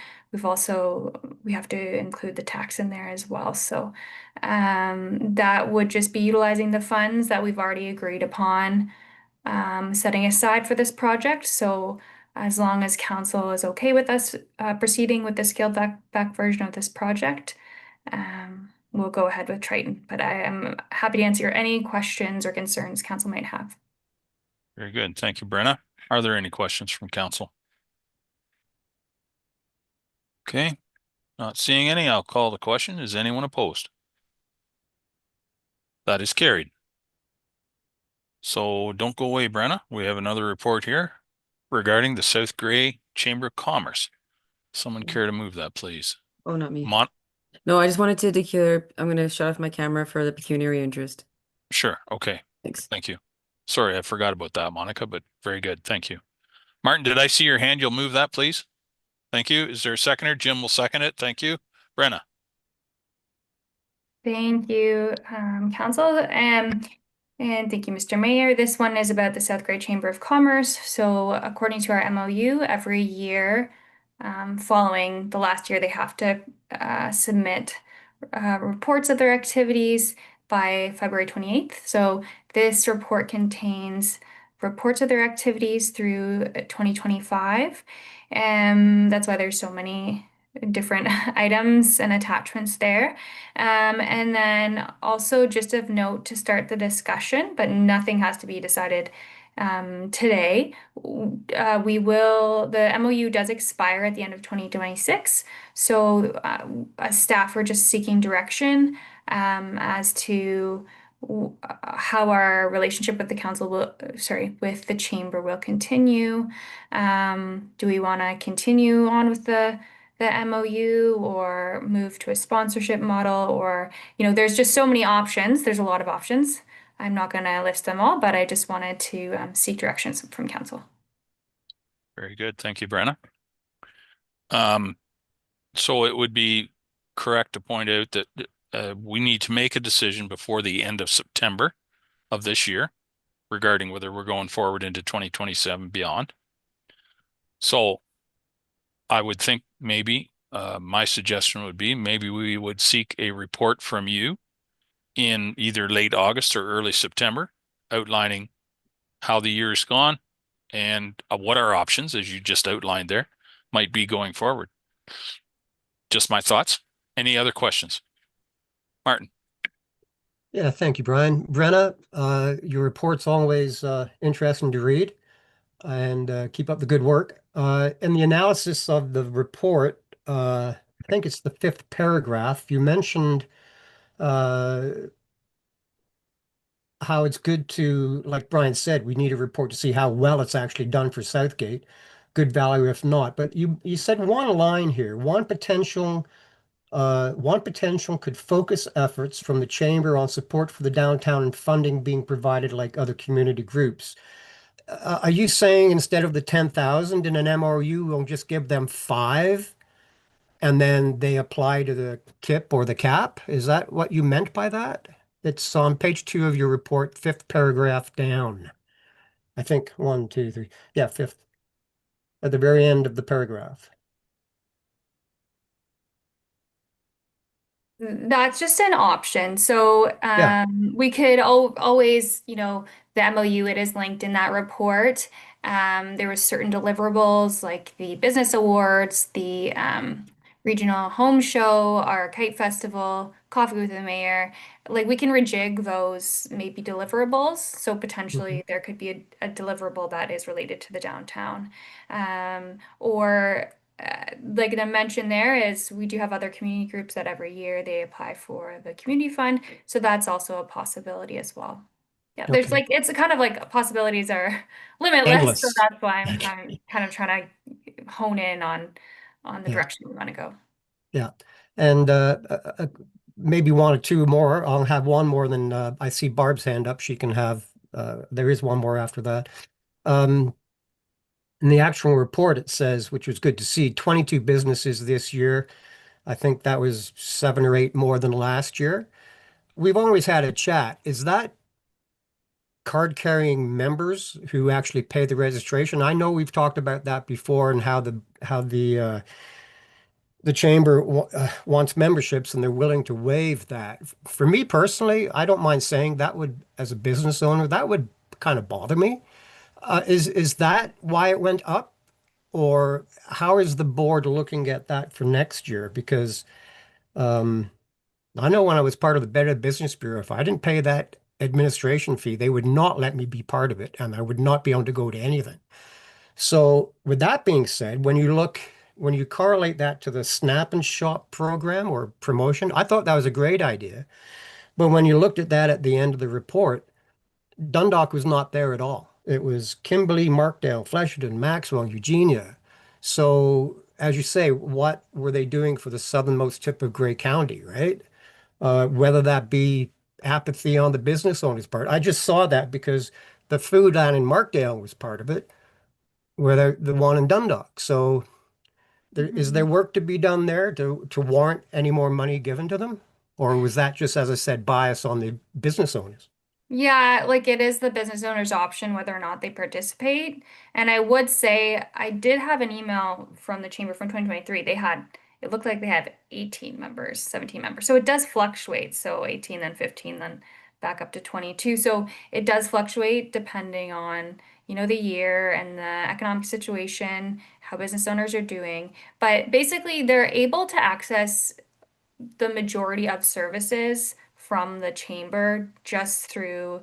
we have to include the tax in there as well. So that would just be utilizing the funds that we've already agreed upon setting aside for this project. So as long as council is okay with us proceeding with the scaled back version of this project, we'll go ahead with Triton. But I am happy to answer any questions or concerns council might have. Very good. Thank you, Brenna. Are there any questions from council? Okay, not seeing any. I'll call the question. Is anyone opposed? That is carried. So don't go away, Brenna. We have another report here regarding the South Grey Chamber of Commerce. Someone care to move that, please? Oh, not me. No, I just wanted to declare I'm going to shut off my camera for the pecuniary interest. Sure. Okay. Thanks. Thank you. Sorry, I forgot about that, Monica, but very good. Thank you. Martin, did I see your hand? You'll move that, please. Thank you. Is there a seconder? Jim will second it. Thank you. Brenna. Thank you, Council. And thank you, Mr. Mayor. This one is about the South Grey Chamber of Commerce. So according to our MOU, every year following the last year, they have to submit reports of their activities by February 28th. So this report contains reports of their activities through 2025. And that's why there's so many different items and attachments there. And then also just of note to start the discussion, but nothing has to be decided today. The MOU does expire at the end of 2026. So as staff, we're just seeking direction as to how our relationship with the council with the chamber will continue. Do we want to continue on with the MOU or move to a sponsorship model? Or, there's just so many options. There's a lot of options. I'm not going to list them all, but I just wanted to seek directions from council. Very good. Thank you, Brenna. So it would be correct to point out that we need to make a decision before the end of September of this year regarding whether we're going forward into 2027 beyond. So I would think maybe my suggestion would be maybe we would seek a report from you in either late August or early September, outlining how the year's gone and what our options, as you just outlined there, might be going forward. Just my thoughts. Any other questions? Martin. Yeah, thank you, Brian. Brenna, your report's always interesting to read, and keep up the good work. In the analysis of the report, I think it's the 5th paragraph, you mentioned how it's good to, like Brian said, we need a report to see how well it's actually done for Southgate. Good value if not. But you said one line here, one potential could focus efforts from the chamber on support for the downtown and funding being provided like other community groups. Are you saying instead of the 10,000 in an MOU, we'll just give them 5 and then they apply to the KIP or the CAP? Is that what you meant by that? It's on page 2 of your report, 5th paragraph down. I think 1, 2, 3. Yeah, 5th. At the very end of the paragraph. That's just an option. So we could always, the MOU, it is linked in that report. There were certain deliverables like the business awards, the regional home show, our kite festival, coffee with the mayor. Like we can rejig those maybe deliverables. So potentially there could be a deliverable that is related to the downtown. Or like I mentioned there is we do have other community groups that every year they apply for the community fund. So that's also a possibility as well. Yeah, there's Okay. like it's kind of like possibilities are limitless. So Endless. that's why I'm kind of trying to hone in on the Yeah. direction we want to go. Yeah. And maybe one or two more. I'll have one more than I see Barb's hand up. She can have, there is one more after that. In the actual report, it says, which was good to see, 22 businesses this year. I think that was 7 or 8 more than last year. We've always had a chat. Is that card-carrying members who actually pay the registration? I know we've talked about that before and how the chamber wants memberships and they're willing to waive that. For me personally, I don't mind saying that would, as a business owner, that would kind of bother me. Is that why it went up? Or how is the board looking at that for next year? Because I know when I was part of the Better Business Bureau, if I didn't pay that administration fee, they would not let me be part of it, and I would not be able to go to anything. So with that being said, when you correlate that to the Snap and Shop program or promotion, I thought that was a great idea. But when you looked at that at the end of the report, Dundalk was not there at all. It was Kimberley, Markdale, Flesherton, Maxwell, Eugenia. So as you say, what were they doing for the southernmost tip of Grey County, right? Whether that be apathy on the business owner's part. I just saw that because the food down in Markdale was part of it, where the one in Dundalk. So is there work to be done there to warrant any more money given to them? Or was that just, as I said, bias on the business owners? Yeah, like it is the business owner's option whether or not they participate. And I would say I did have an email from the chamber from 2023. It looked like they had 18 members, 17 members. So it does fluctuate. So 18, then 15, then back up to 22. So it does fluctuate depending on, the year and the economic situation, how business owners are doing. But basically, they're able to access the majority of services from the chamber just through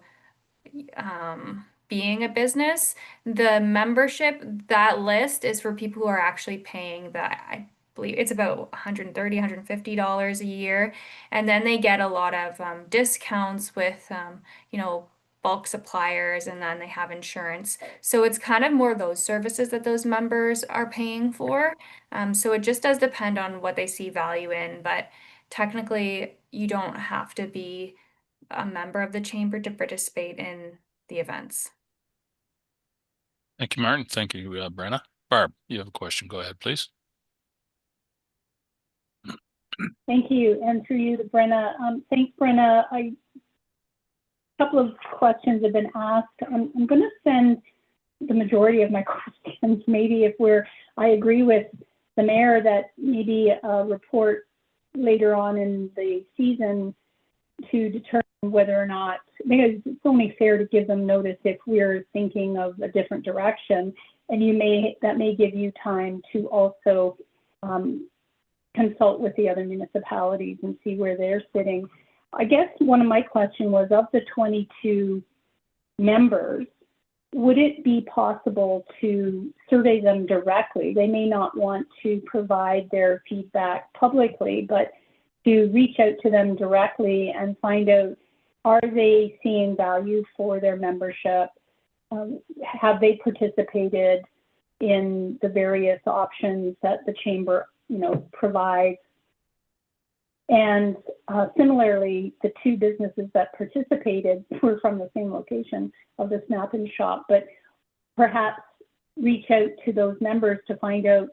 being a business. The membership, that list is for people who are actually paying I believe it's about $130, $150 a year. And then they get a lot of discounts with, bulk suppliers, and then they have insurance. So it's kind of more those services that those members are paying for. So it just does depend on what they see value in, but technically you don't have to be a member of the chamber to participate in the events. Thank you, Martin. Thank you, Brenna. Barb, you have a question. Go ahead, please. Thank you. And through you to Brenna. Thanks, Brenna. A couple of questions have been asked. I'm going to send the majority of my questions, maybe I agree with the mayor that maybe a report later on in the season to determine whether or not, because it's only fair to give them notice if we're thinking of a different direction, and that may give you time to also consult with the other municipalities and see where they're sitting. I guess one of my questions was, of the 22 members, would it be possible to survey them directly? They may not want to provide their feedback publicly, but to reach out to them directly and find out, are they seeing value for their membership? Have they participated in the various options that the chamber, provides? And similarly, the 2 businesses that participated were from the same location of the Snap and Shop, but perhaps reach out to those members to find out,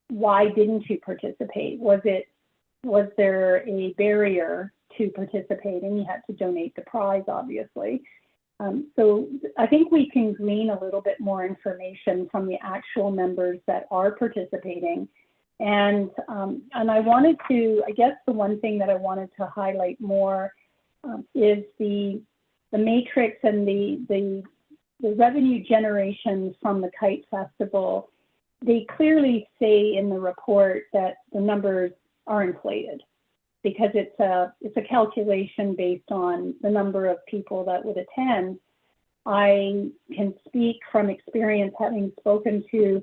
why didn't you participate? Was there a barrier to participating? You had to donate the prize, obviously. So I think we can glean a little bit more information from the actual members that are participating. And I wanted to, I guess the one thing that I wanted to highlight more is the matrix and the revenue generation from the Kite Festival they clearly say in the report that the numbers are inflated because it's a calculation based on the number of people that would attend. I can speak from experience, having spoken to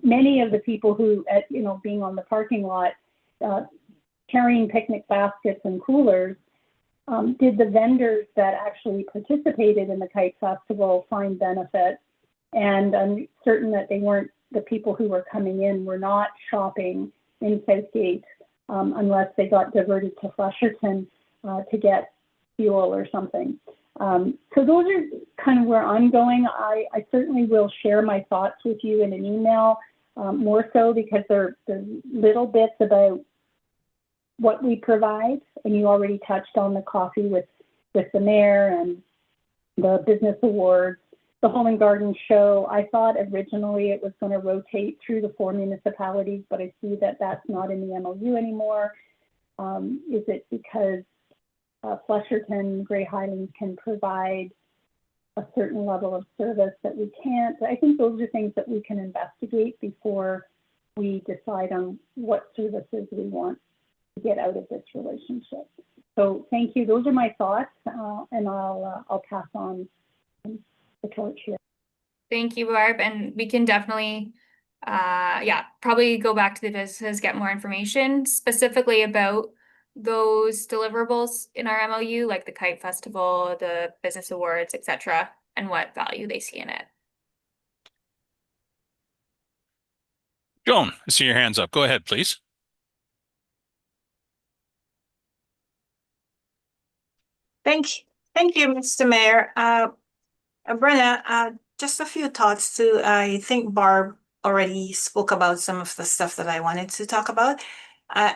many of the people who, being on the parking lot, carrying picnic baskets and coolers. Did the vendors that actually participated in the Kite Festival find benefit? And I'm certain that the people who were coming in were not shopping in Southgate unless they got diverted to Flesherton to get fuel or something. So those are kind of where I'm going. I certainly will share my thoughts with you in an email, more so because they're little bits about what we provide. And you already touched on the coffee with the mayor and the business awards, the Home and Garden Show. I thought originally it was going to rotate through the 4 municipalities, but I see that that's not in the MOU anymore. Is it because Flesherton, Grey Highlands can provide a certain level of service that we can't? I think those are things that we can investigate before we decide on what services we want to get out of this relationship. So thank you. Those are my thoughts, and I'll pass on the torch here. Thank you, Barb. And we can definitely, probably go back to the businesses, get more information specifically about those deliverables in our MOU, like the Kite Festival, the business awards, etc., and what value they see in it. Joan, I see your hands up. Go ahead, please. Thank you, Mr. Mayor. Brenna, just a few thoughts too. I think Barb already spoke about some of the stuff that I wanted to talk about.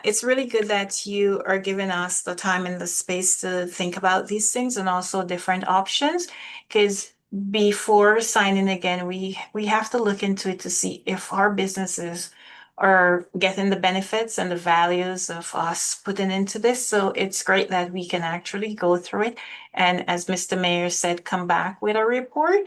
It's really good that you are giving us the time and the space to think about these things and also different options, because before signing again, we have to look into it to see if our businesses are getting the benefits and the values of us putting into this. So it's great that we can actually go through it. And as Mr. Mayor said, come back with a report,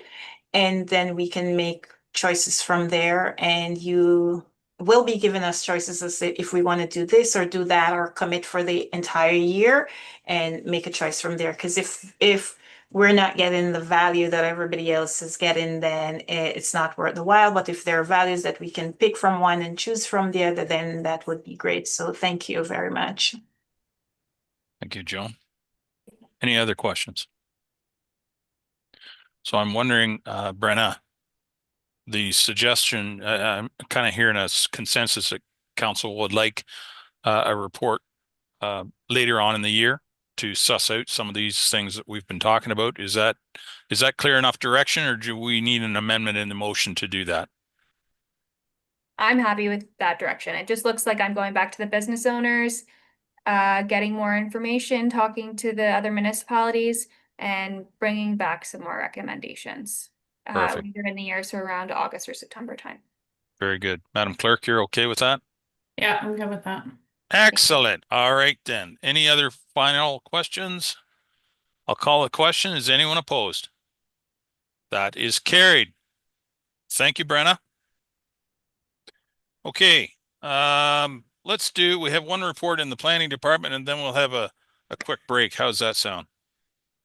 and then we can make choices from there. And you will be giving us choices as if we want to do this or do that, or commit for the entire year and make a choice from there. Because if we're not getting the value that everybody else is getting, then it's not worth the while. But if there are values that we can pick from one and choose from the other, then that would be great. So thank you very much. Thank you, Joan. Any other questions? So I'm wondering, Brenna, the suggestion, I'm kind of hearing a consensus that council would like a report later on in the year to suss out some of these things that we've been talking about. Is that clear enough direction, or do we need an amendment in the motion to do that? I'm happy with that direction. It just looks like I'm going back to the business owners, getting more information, talking to the other municipalities, and bringing back some more recommendations later in the year, so around August or September time. Very good. Madam Clerk, you're okay with that? Yeah, I'm good with that. Excellent. All right, then. Any other final questions? I'll call the question. Is anyone opposed? That is carried. Thank you, Brenna. Okay. We have one report in the planning department, and then we'll have a quick break. How's that sound?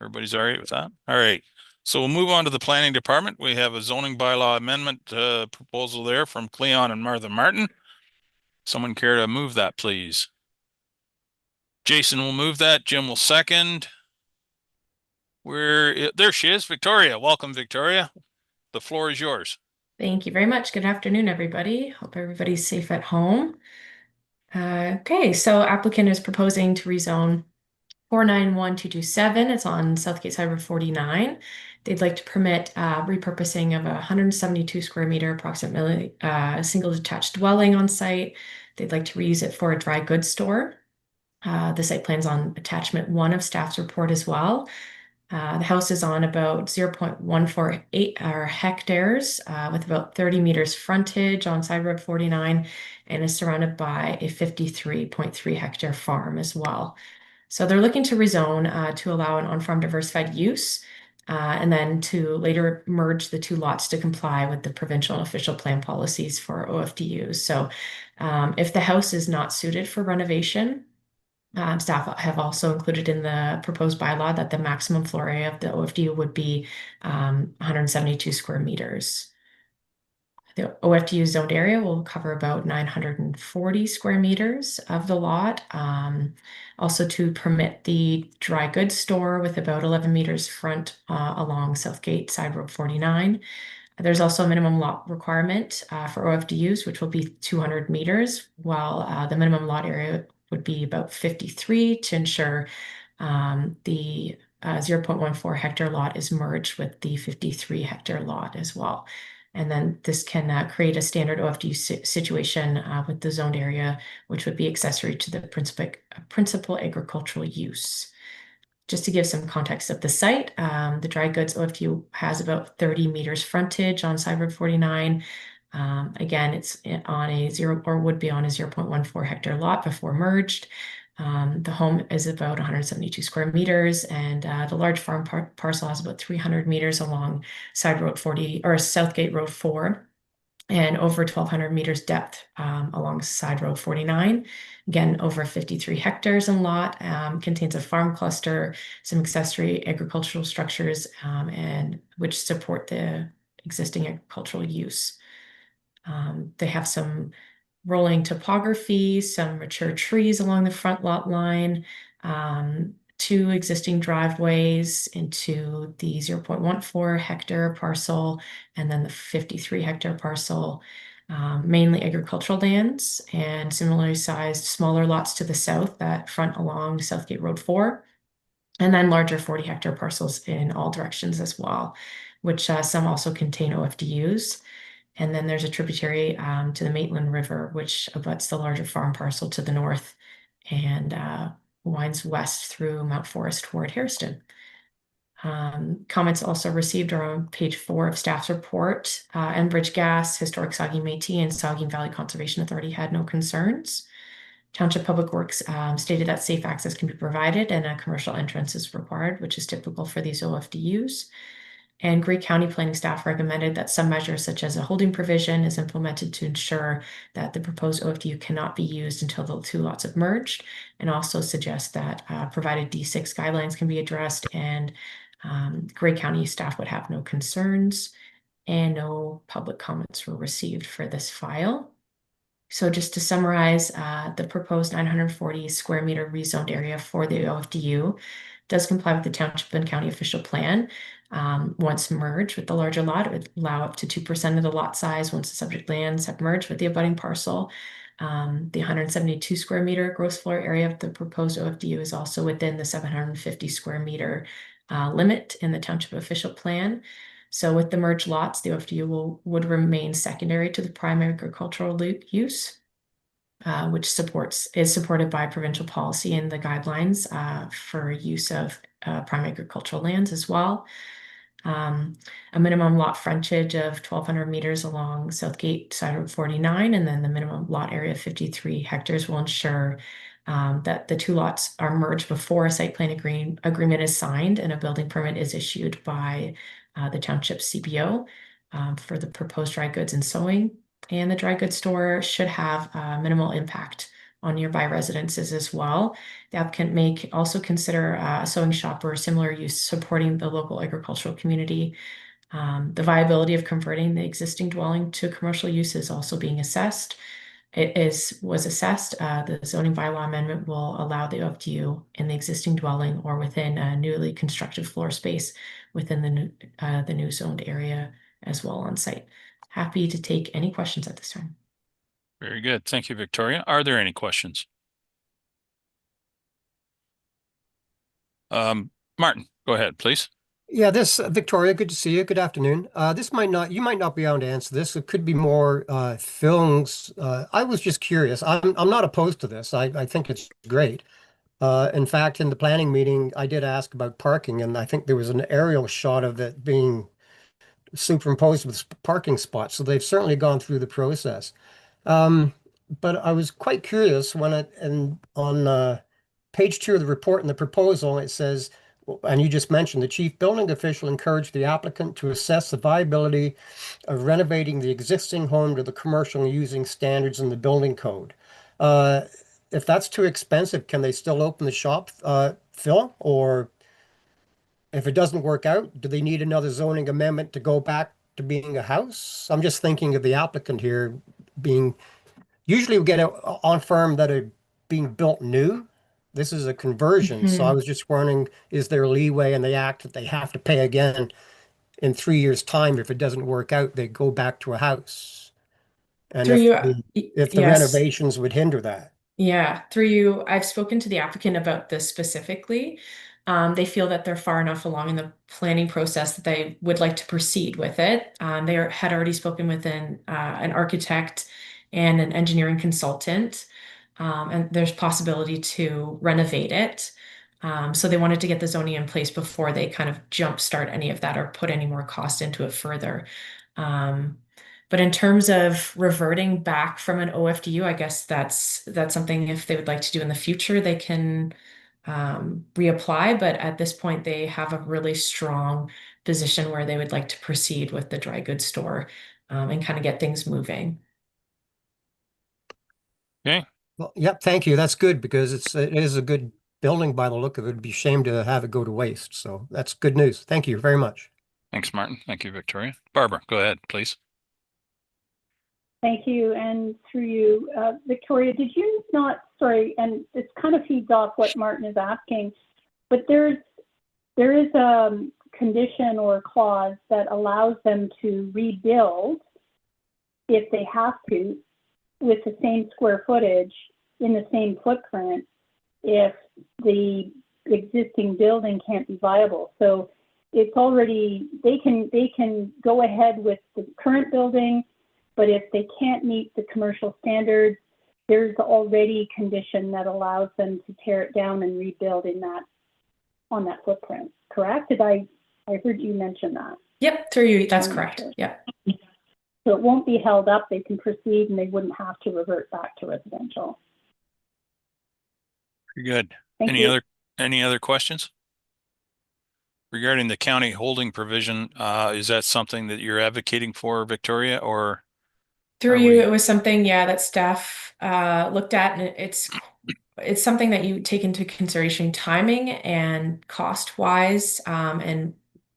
Everybody's all right with that? All right. So we'll move on to the planning department. We have a zoning bylaw amendment proposal there from Cleon and Martha Martin. Someone care to move that, please? Jason will move that. Jim will second. There she is, Victoria. Welcome, Victoria. The floor is yours. Thank you very much. Good afternoon, everybody. Hope everybody's safe at home. Okay, so applicant is proposing to rezone 491227. It's on Southgate Side Road 49. They'd like to permit repurposing of a 172 square meter, approximately single detached dwelling on site. They'd like to reuse it for a dry goods store. The site plan's on attachment 1 of staff's report as well. The house is on about 0.148 hectares with about 30 meters frontage on Side Road 49, and is surrounded by a 53.3 hectare farm as well. So they're looking to rezone to allow an on-farm diversified use. and then to later merge the two lots to comply with the provincial and official plan policies for OFDUs. So if the house is not suited for renovation, staff have also included in the proposed bylaw that the maximum floor area of the OFDU would be 172 square meters. The OFDU zoned area will cover about 940 square meters of the lot. Also to permit the dry goods store with about 11 meters front along Southgate Side Road 49. There's also a minimum lot requirement for OFDUs, which will be 200 meters, while the minimum lot area would be about 53 to ensure the 0.14 hectare lot is merged with the 53 hectare lot as well. And then this can create a standard OFDU situation with the zoned area, which would be accessory to the principal agricultural use. Just to give some context of the site, the dry goods OFDU has about 30 meters frontage on Side Road 49. Again, it's on a would be on a 0.14 hectare lot before merged. The home is about 172 square meters, and the large farm parcel has about 300 meters along Side Road 40 or Southgate Road 4, and over 1,200 meters depth along Side Road 49. Again, over 53 hectares in lot, contains a farm cluster, some accessory agricultural structures, and which support the existing agricultural use. They have some rolling topography, some mature trees along the front lot line, 2 existing driveways into the 0.14 hectare parcel, and then the 53 hectare parcel, mainly agricultural lands, and similarly sized smaller lots to the south that front along Southgate Road 4, and then larger 40 hectare parcels in all directions as well, which some also contain OFDUs. And then there's a tributary to the Maitland River, which abuts the larger farm parcel to the north and winds west through Mount Forest toward Hairston. Comments also received are on page 4 of staff's report. Enbridge Gas, Historic Saugeen Métis, and Saugeen Valley Conservation Authority had no concerns. Township Public Works stated that safe access can be provided and a commercial entrance is required, which is typical for these OFDUs. And Grey County planning staff recommended that some measures such as a holding provision is implemented to ensure that the proposed OFDU cannot be used until the 2 lots have merged, and also suggest that provided D6 guidelines can be addressed, and Grey County staff would have no concerns, and no public comments were received for this file. So just to summarize, the proposed 940 square meter rezoned area for the OFDU does comply with the township and county official plan. Once merged with the larger lot, it would allow up to 2% of the lot size once the subject lands have merged with the abutting parcel. The 172 square meter gross floor area of the proposed OFDU is also within the 750 square meter limit in the township official plan. So with the merged lots, the OFDU would remain secondary to the primary agricultural use, which is supported by provincial policy and the guidelines for use of prime agricultural lands as well. A minimum lot frontage of 1,200 meters along Southgate Side Road 49, and then the minimum lot area of 53 hectares will ensure that the 2 lots are merged before a site plan agreement is signed and a building permit is issued by the township CBO for the proposed dry goods and sewing. And the dry goods store should have minimal impact on nearby residences as well. The applicant may also consider a sewing shop or similar use supporting the local agricultural community. The viability of converting the existing dwelling to commercial use is also being assessed. Was assessed. The zoning bylaw amendment will allow the OFDU in the existing dwelling or within a newly constructed floor space within the new zoned area as well on site. Happy to take any questions at this time. Very good. Thank you, Victoria. Are there any questions? Martin, go ahead, please. Yeah, Victoria, good to see you. Good afternoon. You might not be able to answer this. It could be more Phil's. I was just curious. I'm not opposed to this. I think it's great. In fact, in the planning meeting, I did ask about parking, and I think there was an aerial shot of it being superimposed with parking spots. So they've certainly gone through the process. But I was quite curious when on page 2 of the report in the proposal, it says and you just mentioned the chief building official encouraged the applicant to assess the viability of renovating the existing home to the commercial using standards in the building code. If that's too expensive, can they still open the shop, Phil? Or if it doesn't work out, do they need another zoning amendment to go back to being a house? I'm just thinking of the applicant here being, usually we get on firm that are being built new. This is a conversion. So I was just wondering, is there leeway in the act that they have to pay again in 3 years' time? If it doesn't work out, they go back to a house. And Through if the yes. renovations would hinder that. Yeah, through you, I've spoken to the applicant about this specifically. They feel that they're far enough along in the planning process that they would like to proceed with it. Had already spoken with an architect and an engineering consultant, and there's possibility to renovate it. So they wanted to get the zoning in place before they kind of jumpstart any of that or put any more cost into it further. But in terms of reverting back from an OFDU, I guess that's something if they would like to do in the future, they can reapply. But at this point, they have a really strong position where they would like to proceed with the dry goods store and kind of get things moving. Okay. Well, yep, thank you. That's good because it is a good building by the look of it. It'd be a shame to have it go to waste. So that's good news. Thank you very much. Thanks, Martin. Thank you, Victoria. Barbara, go ahead, please. Thank you. And through you, Victoria, did you not, sorry, and this kind of feeds off what Martin is asking, but there is a condition or clause that allows them to rebuild if they have to with the same square footage in the same footprint if the existing building can't be viable. So it's already, they can go ahead with the current building, but if they can't meet the commercial standards, there's already a condition that allows them to tear it down and rebuild on that footprint. Correct? I heard you mention that. Yep, through you, that's correct. Yep. So it won't be held up. They can proceed and they wouldn't have to revert back to residential. Very good. Thank you. Any other questions? Regarding the county holding provision, is that something that you're advocating for, Victoria, or? Through you, it was something, that staff looked at, and it's something that you take into consideration timing and cost wise, and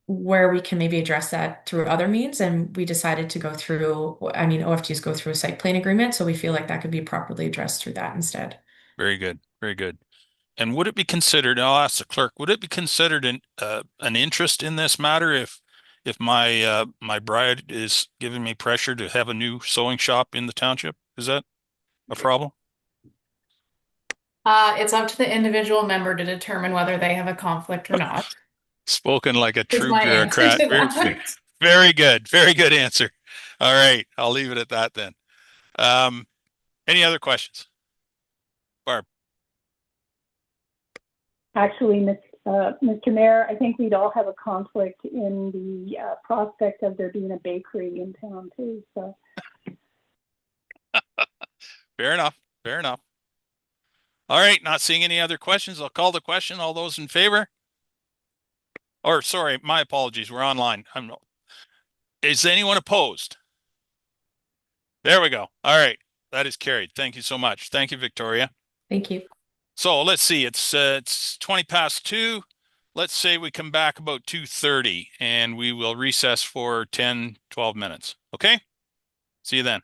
where we can maybe address that through other means. And we decided to go through, OFTs go through a site plan agreement, so we feel like that could be properly addressed through that instead. Very good, very good. And would it be considered, I'll ask the clerk, would it be considered an interest in this matter if my my bride is giving me pressure to have a new sewing shop in the township? Is that a problem? It's up to the individual member to determine whether they have a conflict or not. Spoken like a Is true my answer bureaucrat. to that. Very good. Very good answer. All right. I'll leave it at that then. Any other questions? Barb. Actually, Mr. Mayor, I think we'd all have a conflict in the prospect of there being a bakery in town too. So. Fair enough. Fair enough. All right. Not seeing any other questions. I'll call the question. All those in favor? Or sorry, my apologies. We're online. Is anyone opposed? There we go. All right. That is carried. Thank you so much. Thank you, Victoria. Thank you. So let's see. It's 20 past 2. Let's say we come back about 2:30 and we will recess for 10, 12 minutes. Okay? See you then.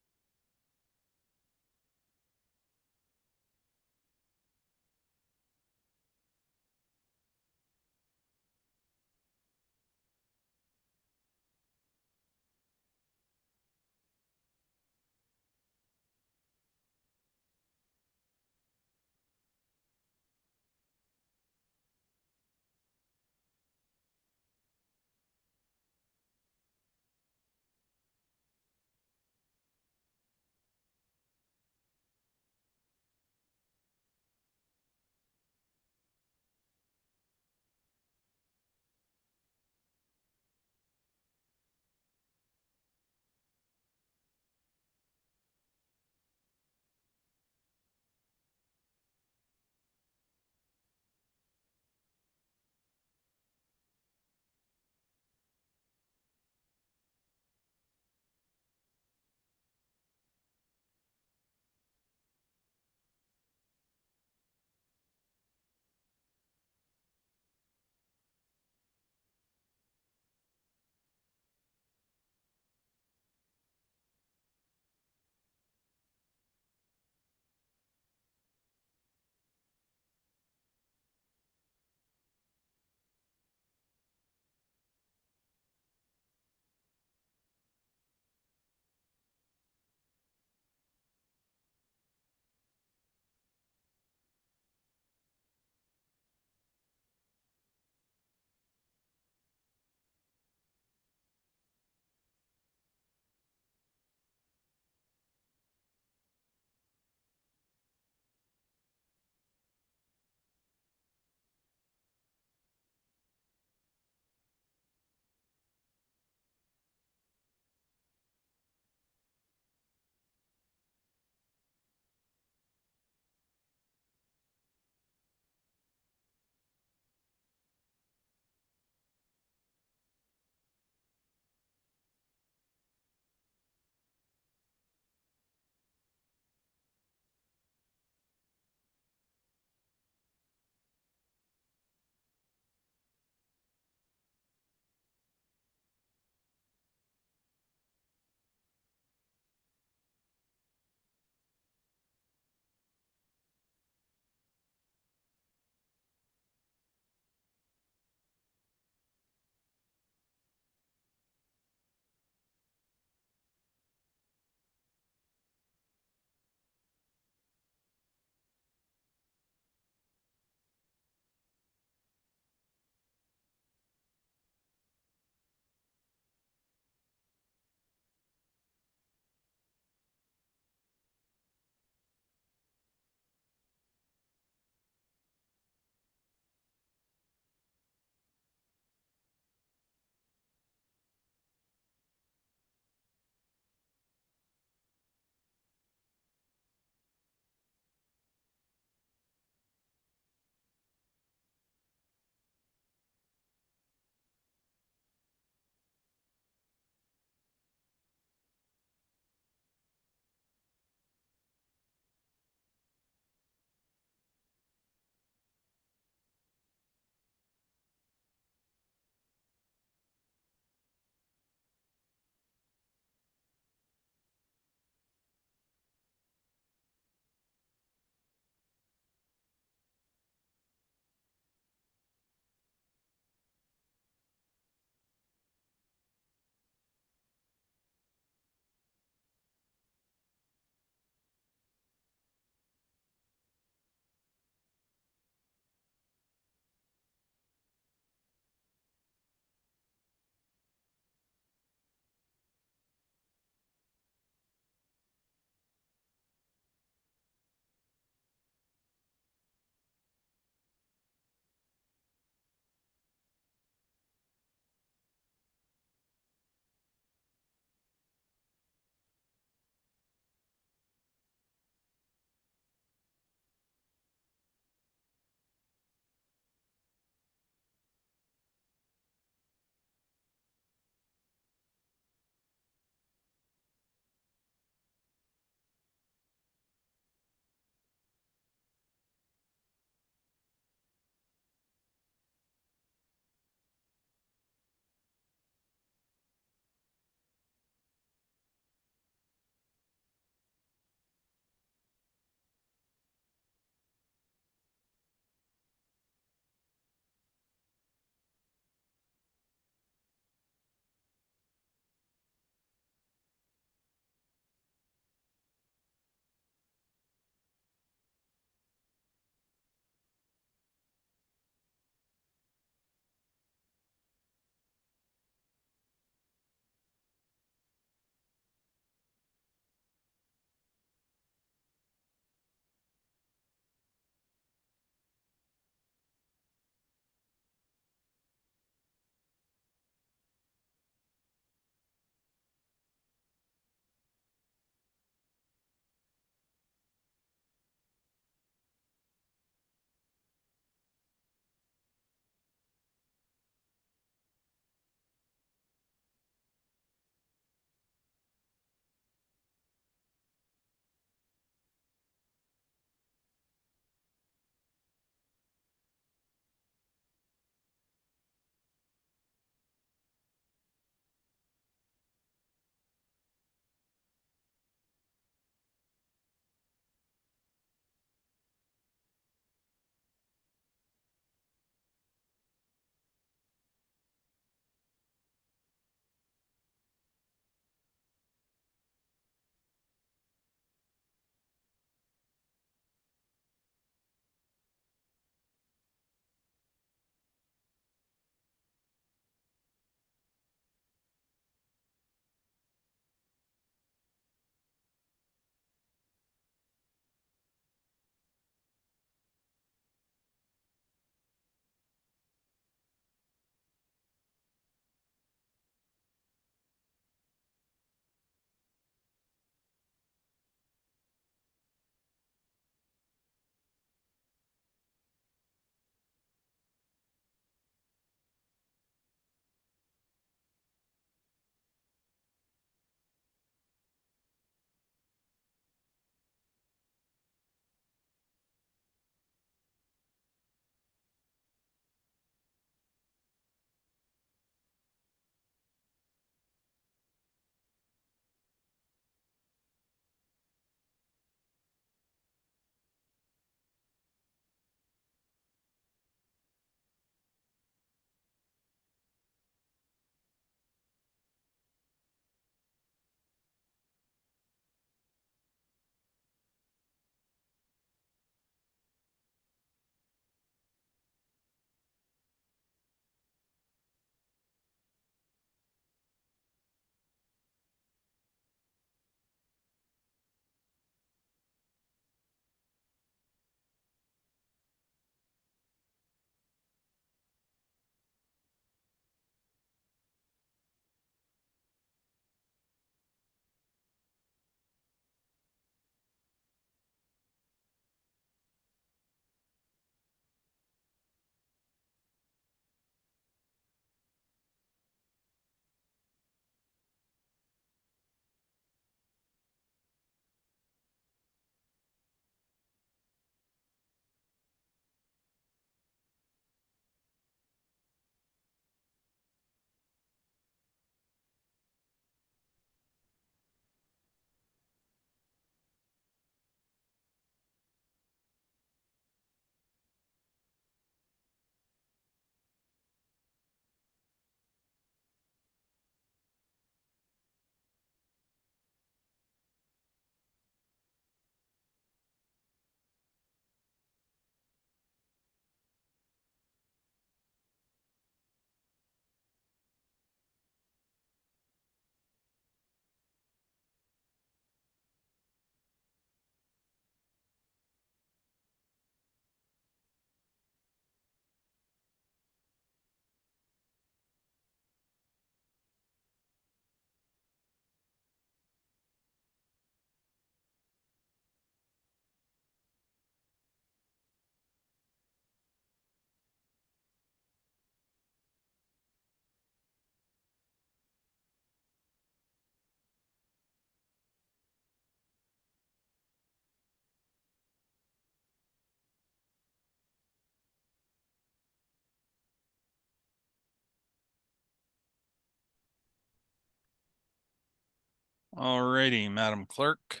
Alrighty, Madam Clerk.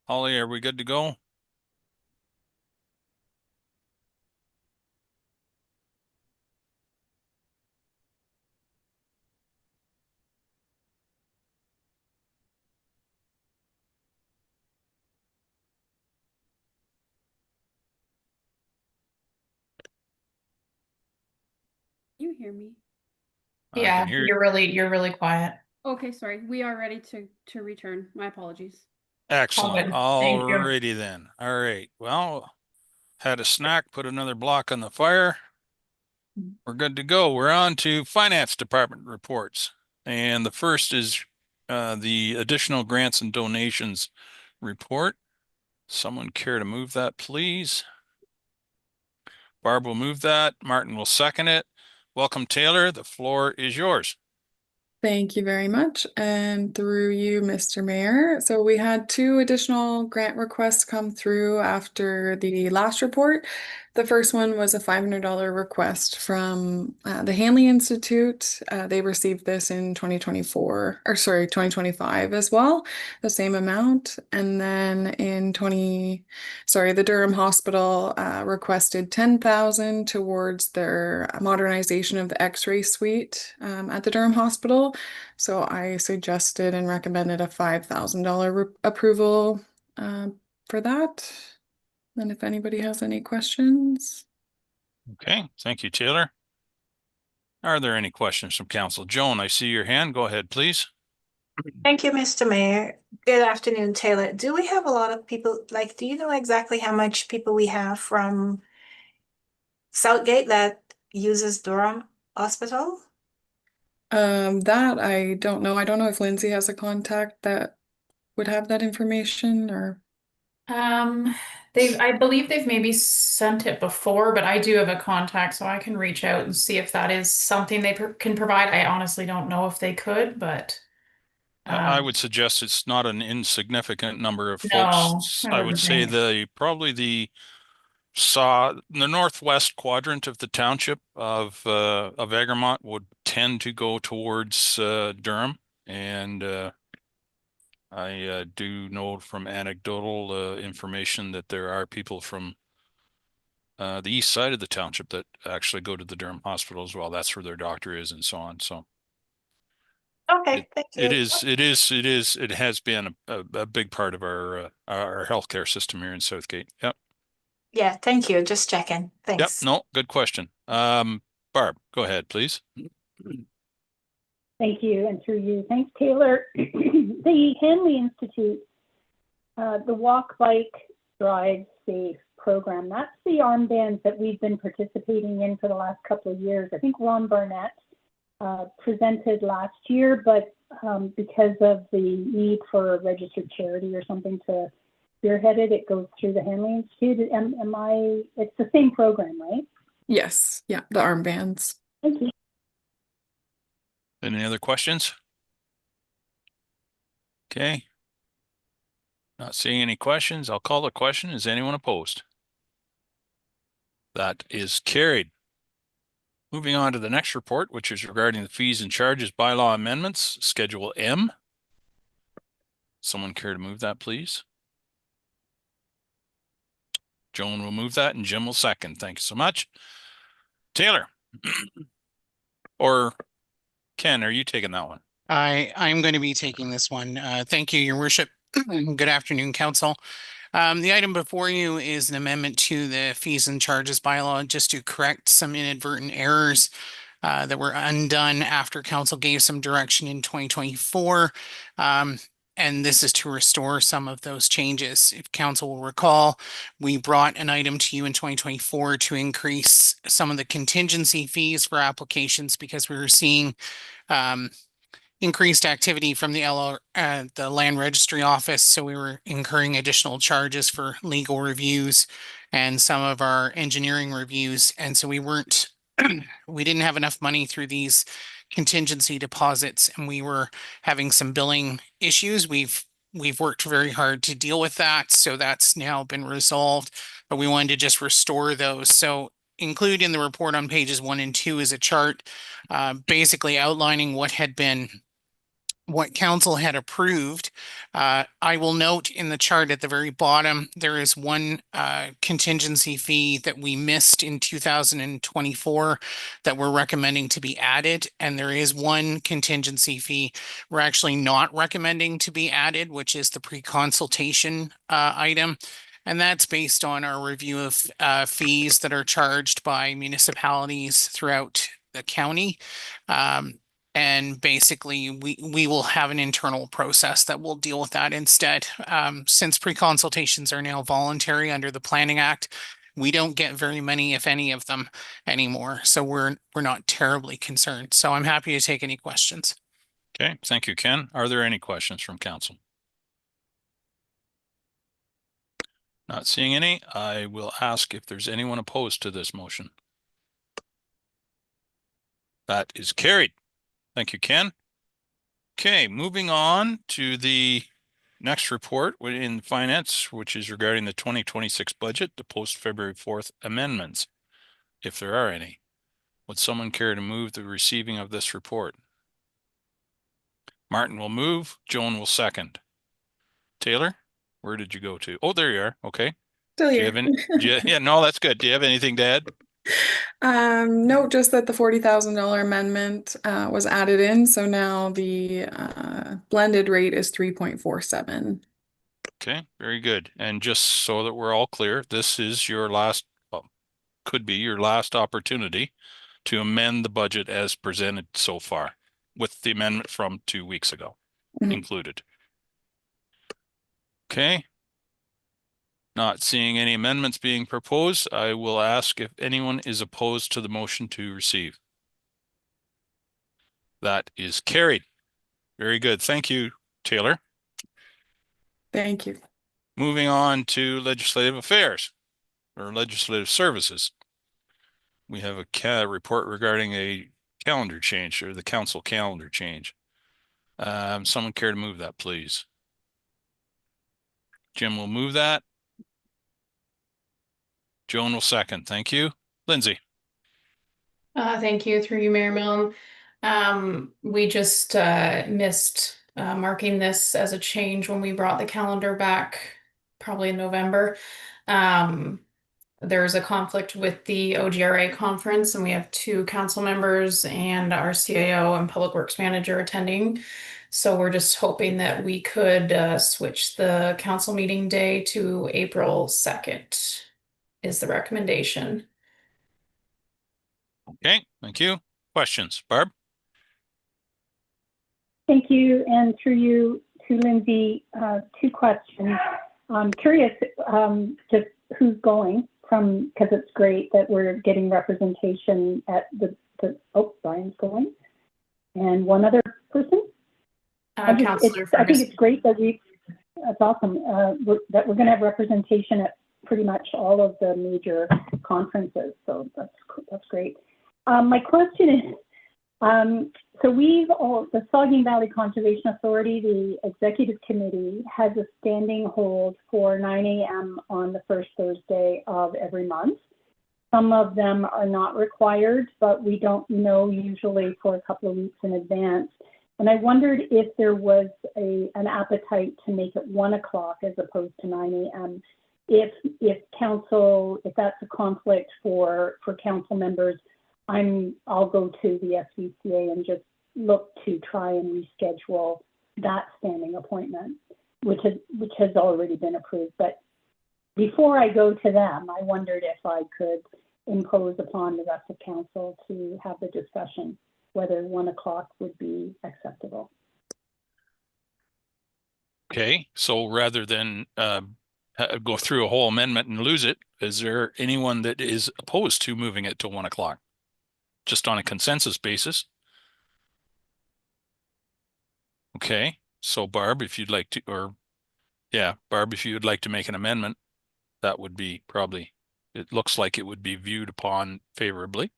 Holly, are we good to go? You hear me? I Yeah, can hear you. you're really quiet. Okay, sorry. We are ready to return. My apologies. Excellent. Good. Thank you. Alrighty then. All right. Well, had a snack, put another block on the fire. We're good to go. We're on to Finance Department reports. And the first is the additional grants and donations report. Someone care to move that, please? Barb will move that. Martin will second it. Welcome, Taylor. The floor is yours. Thank you very much. And through you, Mr. Mayor. So we had 2 additional grant requests come through after the last report. The first one was a $500 request from the Hanley Institute. They received this in 2025 as well, the same amount. And then the Durham Hospital requested $10,000 towards their modernization of the X-ray suite at the Durham Hospital. So I suggested and recommended a $5,000 approval for that. And if anybody has any questions. Okay, thank you, Taylor. Are there any questions from council? Joan, I see your hand. Go ahead, please. Thank you, Mr. Mayor. Good afternoon, Taylor. Do we have a lot of people, do you know exactly how much people we have from Southgate that uses Durham Hospital? That I don't know. I don't know if Lindsay has a contact that would have that information or. I believe they've maybe sent it before, but I do have a contact, so I can reach out and see if that is something they can provide. I honestly don't know if they could, but I would suggest it's not an insignificant number of no, folks. I I would wouldn't say think. the northwest quadrant of the township of Egremont would tend to go towards Durham, and I do know from anecdotal information that there are people from the east side of the township that actually go to the Durham Hospital as well. That's where their doctor is and so on. So Okay, thank you. it has been a big part of our healthcare system here in Southgate. Yep. Yeah, thank you. Just checking. Yep. Thanks. No, good question. Barb, go ahead, please. Thank you, and through you. Thanks, Taylor. The Hanley Institute, the Walk, Bike, Drive, Safe program, that's the armbands that we've been participating in for the last couple of years. I think Ron Barnett presented last year, but because of the need for a registered charity or something to spearhead it, it goes through the Hanley Institute. It's the same program, right? Yes, yeah, the armbands. Thank you. Any other questions? Okay. Not seeing any questions. I'll call the question. Is anyone opposed? That is carried. Moving on to the next report, which is regarding the fees and charges bylaw amendments, Schedule M. Someone care to move that, please? Joan will move that and Jim will second. Thank you so much. Taylor. Or Ken, are you taking that one? I'm going to be taking this one. Thank you, Your Worship. Good afternoon, Council. The item before you is an amendment to the fees and charges bylaw just to correct some inadvertent errors that were undone after Council gave some direction in 2024. And this is to restore some of those changes. If Council will recall, we brought an item to you in 2024 to increase some of the contingency fees for applications because we were seeing increased activity from the Land Registry Office. So we were incurring additional charges for legal reviews and some of our engineering reviews. And so we didn't have enough money through these contingency deposits, and we were having some billing issues. We've worked very hard to deal with that. So that's now been resolved, but we wanted to just restore those. So include in the report on pages 1 and 2 is a chart basically outlining what had been what council had approved. I will note in the chart at the very bottom, there is one contingency fee that we missed in 2024 that we're recommending to be added. And there is one contingency fee we're actually not recommending to be added, which is the pre-consultation item. And that's based on our review of fees that are charged by municipalities throughout the county. And basically, we will have an internal process that will deal with that instead. Since pre-consultations are now voluntary under the Planning Act, we don't get very many, if any of them anymore. So we're not terribly concerned. So I'm happy to take any questions. Okay, thank you, Ken. Are there any questions from council? Not seeing any. I will ask if there's anyone opposed to this motion. That is carried. Thank you, Ken. Okay, moving on to the next report in finance, which is regarding the 2026 budget, the post-February 4th amendments, if there are any. Would someone care to move the receiving of this report? Martin will move. Joan will second. Taylor, where did you go to? Oh, there you are. Okay. Still Do you here. have any, yeah, no, that's good. Do you have anything to add? No, just that the $40,000 amendment was added in, so now the blended rate is 3.47. Okay, very good. And just so that we're all clear, this is your last, well, could be your last opportunity to amend the budget as presented so far, with the amendment from 2 weeks ago included. Okay. Not seeing any amendments being proposed, I will ask if anyone is opposed to the motion to receive. That is carried. Very good. Thank you, Taylor. Thank you. Moving on to legislative affairs or legislative services. We have a report regarding a calendar change or the council calendar change. Someone care to move that, please? Jim will move that. Joan will second. Thank you. Lindsay. Thank you, through you, Mayor Milne. We just missed marking this as a change when we brought the calendar back, probably in November. There's a conflict with the OGRA conference, and we have 2 council members and our CAO and Public Works Manager attending. So we're just hoping that we could switch the council meeting day to April 2nd. Is the recommendation. Okay, thank you. Questions, Barb? Thank you, and through you to Lindsay, 2 questions. I'm curious just who's going from, because it's great that we're getting representation at oh, Brian's going, and one other person. I think it's great that that's awesome, that we're going to have representation at pretty much all of the major conferences. So that's great. My question is, so the Saugeen Valley Conservation Authority, the executive committee, has a standing hold for 9 a.m. on the first Thursday of every month. Some of them are not required, but we don't know usually for a couple of weeks in advance. And I wondered if there was an appetite to make it 1 o'clock as opposed to 9 a.m. If that's a conflict for council members, I'll go to the SVCA and just look to try and reschedule that standing appointment, which has already been approved. But before I go to them, I wondered if I could impose upon the rest of council to have the discussion whether 1 o'clock would be acceptable. Okay, so rather than go through a whole amendment and lose it, is there anyone that is opposed to moving it to 1 o'clock? Just on a consensus basis? Okay, so Barb, if you'd like to, Barb, if you would like to make an amendment, that would be probably, it looks like it would be viewed upon favorably.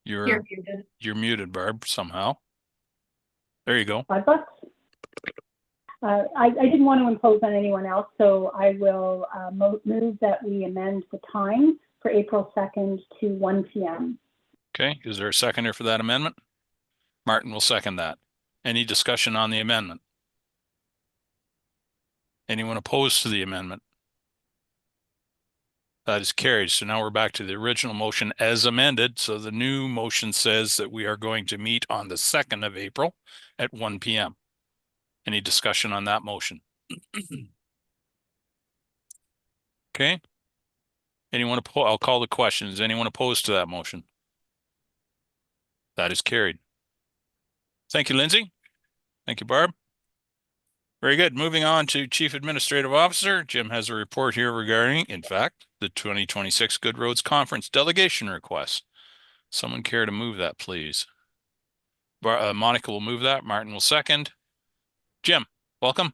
You're muted. You're muted, Barb, somehow. There you go. $5. I didn't want to impose on anyone else, so I will move that we amend the time for April 2nd to 1 p.m. Okay, is there a seconder for that amendment? Martin will second that. Any discussion on the amendment? Anyone opposed to the amendment? That is carried. So now we're back to the original motion as amended. So the new motion says that we are going to meet on the 2nd of April at 1 p.m. Any discussion on that motion? Okay. Anyone opposed? I'll call the question. Is anyone opposed to that motion? That is carried. Thank you, Lindsay. Thank you, Barb. Very good. Moving on to Chief Administrative Officer. Jim has a report here regarding, in fact, the 2026 Good Roads Conference delegation request. Someone care to move that, please? Monica will move that. Martin will second. Jim, welcome.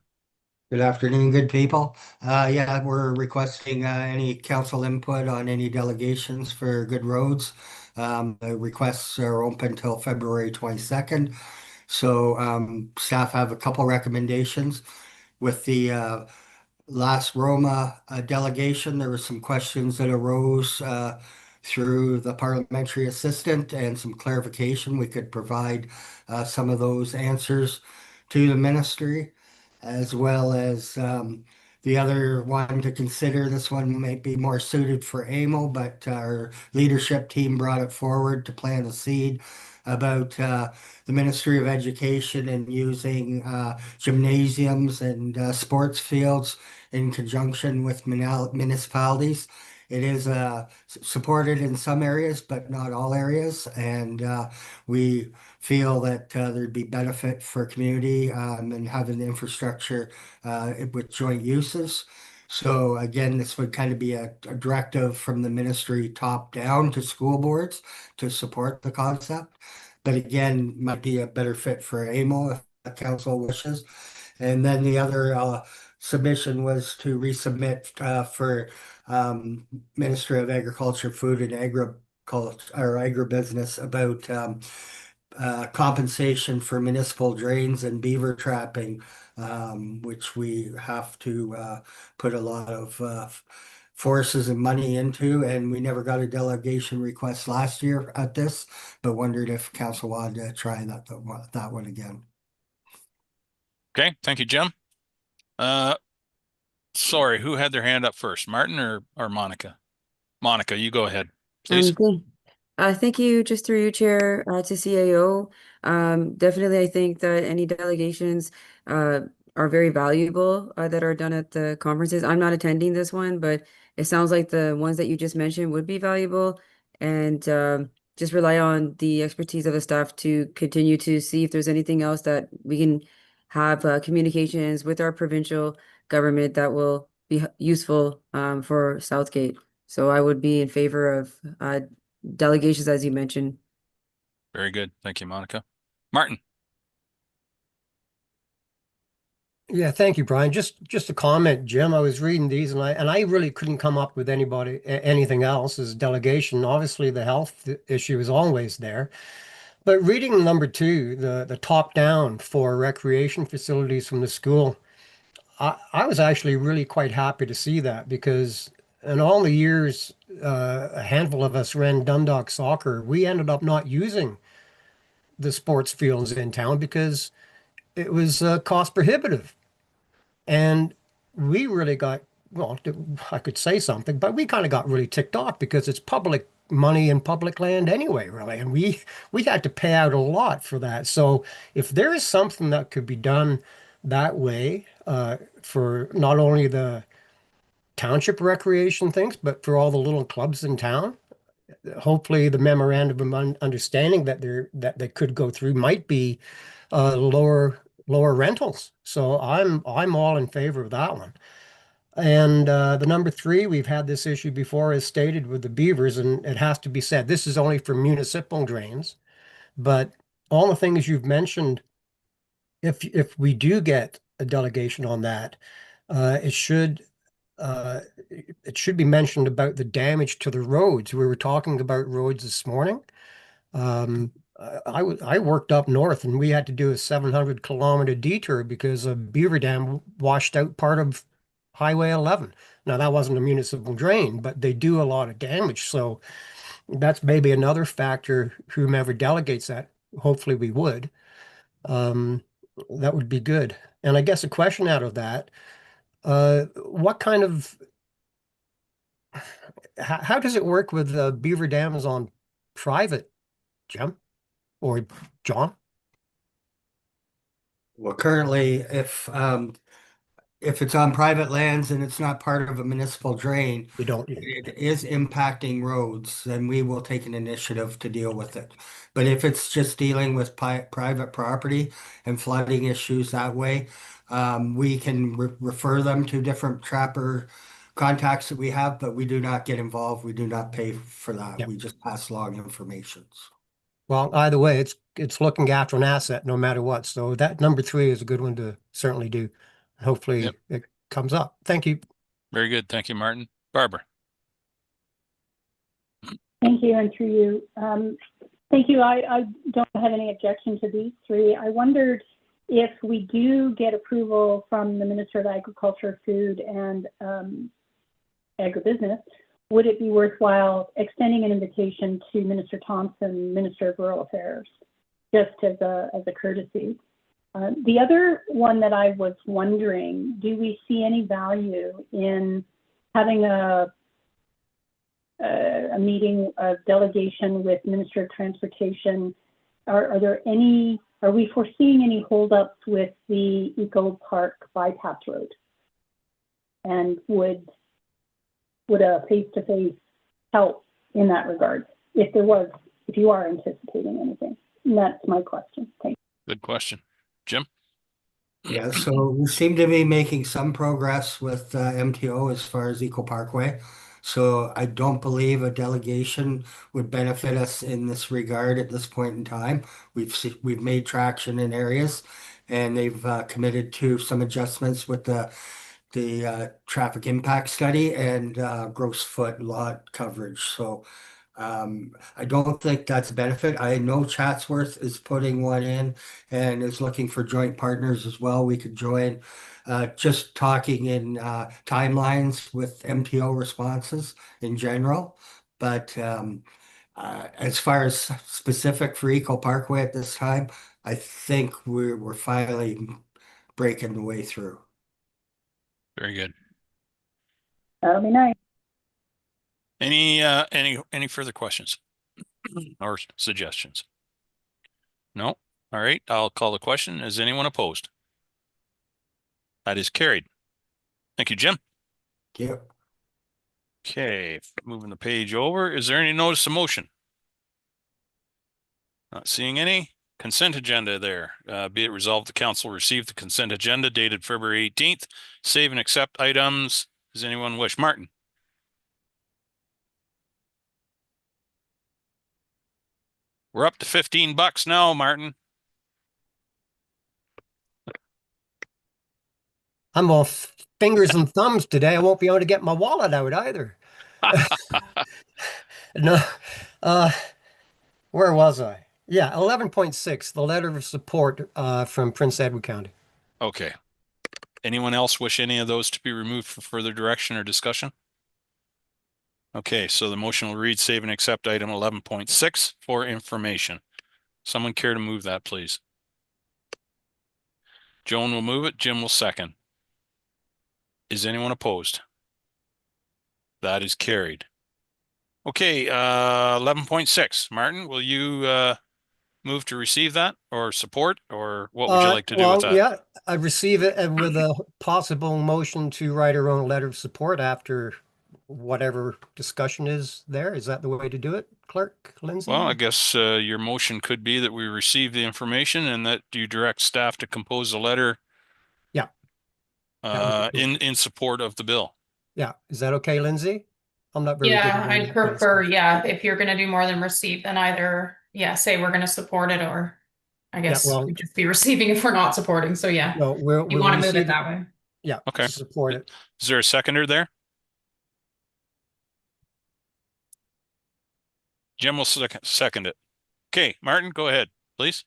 Good afternoon, good people. Yeah, we're requesting any council input on any delegations for Good Roads. The requests are open till February 22nd. So staff have a couple recommendations. With the last Roma delegation, there were some questions that arose through the parliamentary assistant and some clarification. We could provide some of those answers to the ministry, as well as the other one to consider. This one might be more suited for AMO, but our leadership team brought it forward to plant a seed about the Ministry of Education and using gymnasiums and sports fields in conjunction with municipalities. It is supported in some areas, but not all areas. And we feel that there'd be benefit for community and having the infrastructure with joint uses. So again, this would kind of be a directive from the ministry top down to school boards to support the concept. But again, might be a better fit for AMO if the council wishes. And then the other submission was to resubmit for Ministry of Agriculture, Food and Agribusiness about compensation for municipal drains and beaver trapping, which we have to put a lot of forces and money into, and we never got a delegation request last year at this, but wondered if council wanted to try that one again. Okay, thank you, Jim. Sorry, who had their hand up first, Martin or Monica? Monica, you go ahead, please. Thank you, just through you, Chair, to CAO. Definitely, I think that any delegations are very valuable that are done at the conferences. I'm not attending this one, but it sounds like the ones that you just mentioned would be valuable, and just rely on the expertise of the staff to continue to see if there's anything else that we can have communications with our provincial government that will be useful for Southgate. So I would be in favor of delegations, as you mentioned. Very good. Thank you, Monica. Martin. Yeah, thank you, Brian. Just a comment, Jim. I was reading these and I really couldn't come up with anything else as delegation. Obviously, the health issue is always there. But reading number 2, the top down for recreation facilities from the school, I was actually really quite happy to see that, because in all the years a handful of us ran Dundalk Soccer, we ended up not using the sports fields in town because it was cost prohibitive. And we really got, well, I could say something, but we kind of got really ticked off because it's public money and public land anyway, really. And we had to pay out a lot for that. So if there is something that could be done that way for not only the township recreation things, but for all the little clubs in town, hopefully the memorandum of understanding that they could go through might be lower rentals. So I'm all in favor of that one. And the number 3, we've had this issue before, as stated, with the beavers, and it has to be said, this is only for municipal drains, but all the things you've mentioned, if we do get a delegation on that, it should be mentioned about the damage to the roads. We were talking about roads this morning. I worked up north and we had to do a 700-kilometer detour because a beaver dam washed out part of Highway 11. Now, that wasn't a municipal drain, but they do a lot of damage. So that's maybe another factor, whomever delegates that hopefully we would. That would be good. And I guess a question out of that, what kind of, how does it work with beaver dams on private, Jim or John? Well, currently, if it's on private lands and it's not part of a municipal drain, We don't. it is impacting roads, then we will take an initiative to deal with it. But if it's just dealing with private property and flooding issues that way, we can refer them to different trapper contacts that we have, but we do not get involved. We do not pay for that. Yep. We just pass along information. Well, either way, it's looking after an asset no matter what. So that number 3 is a good one to certainly do. Hopefully Yep. it comes up. Thank you. Very good. Thank you, Martin. Barbara. Thank you, and through you. Thank you. I don't have any objection to these 3. I wondered if we do get approval from the Minister of Agriculture, Food, and Agribusiness, would it be worthwhile extending an invitation to Minister Thompson, Minister of Rural Affairs, just as a courtesy? The other one that I was wondering, do we see any value in having a meeting, a delegation with Minister of Transportation? Are we foreseeing any holdups with the Eco Park bypass road? And would a face-to-face help in that regard, if you are anticipating anything? And that's my question. Thank you. Good question. Jim? Yeah, so we seem to be making some progress with MTO as far as Eco Parkway. So I don't believe a delegation would benefit us in this regard at this point in time. We've made traction in areas, and they've committed to some adjustments with the traffic impact study and gross foot lot coverage. So I don't think that's a benefit. I know Chatsworth is putting one in and is looking for joint partners as well. We could join, just talking in timelines with MTO responses in general. But as far as specific for Eco Parkway at this time, I think we're finally breaking the way through. Very good. That'll be nice. Any further questions or suggestions? No? All right, I'll call the question. Is anyone opposed? That is carried. Thank you, Jim. Thank you. Okay, moving the page over. Is there any notice of motion? Not seeing any. Consent agenda there. Be it resolved, the council received the consent agenda dated February 18th. Save and accept items. Does anyone wish? Martin? We're up to $15 now, Martin. I'm all fingers and thumbs today. I won't be able to get my wallet out either. No, where was I? Yeah, 11.6, the letter of support from Prince Edward County. Okay. Anyone else wish any of those to be removed for further direction or discussion? Okay, so the motion will read save and accept item 11.6 for information. Someone care to move that, please? Joan will move it. Jim will second. Is anyone opposed? That is carried. Okay, 11.6. Martin, will you move to receive that or support, or what would you like to do with that? Yeah, I receive it with a possible motion to write our own letter of support after whatever discussion is there. Is that the way to do it, Clerk Lindsay? Well, I guess your motion could be that we receive the information and that you direct staff to compose a letter. Yeah. In support of the bill. Yeah. Is that okay, Lindsay? I'm not very good Yeah, at I'd reading. prefer, if you're gonna do more than receive, then either, say we're gonna support it, or I guess well- we'd just be receiving if we're not supporting. So yeah, No, you want to move it that way. Yeah. Okay. Support it. Is there a seconder there? Jim will second it. Okay, Martin, go ahead, please.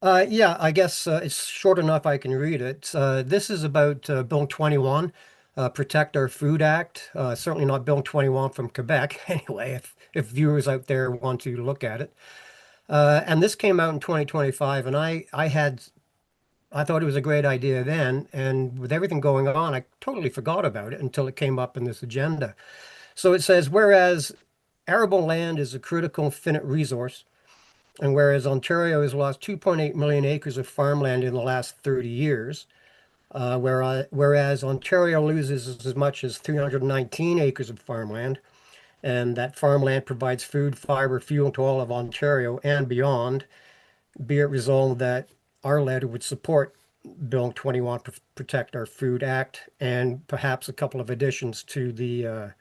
Yeah, I guess it's short enough I can read it. This is about Bill 21, Protect Our Food Act. Certainly not Bill 21 from Quebec, anyway, if viewers out there want to look at it. And this came out in 2025, and I thought it was a great idea then, and with everything going on, I totally forgot about it until it came up in this agenda. So it says, whereas arable land is a critical finite resource, and whereas Ontario has lost 2.8 million acres of farmland in the last 30 years, whereas Ontario loses as much as 319 acres of farmland, and that farmland provides food, fiber, fuel to all of Ontario and beyond, be it resolved that our letter would support Bill 21 Protect Our Food Act, and perhaps a couple of additions to the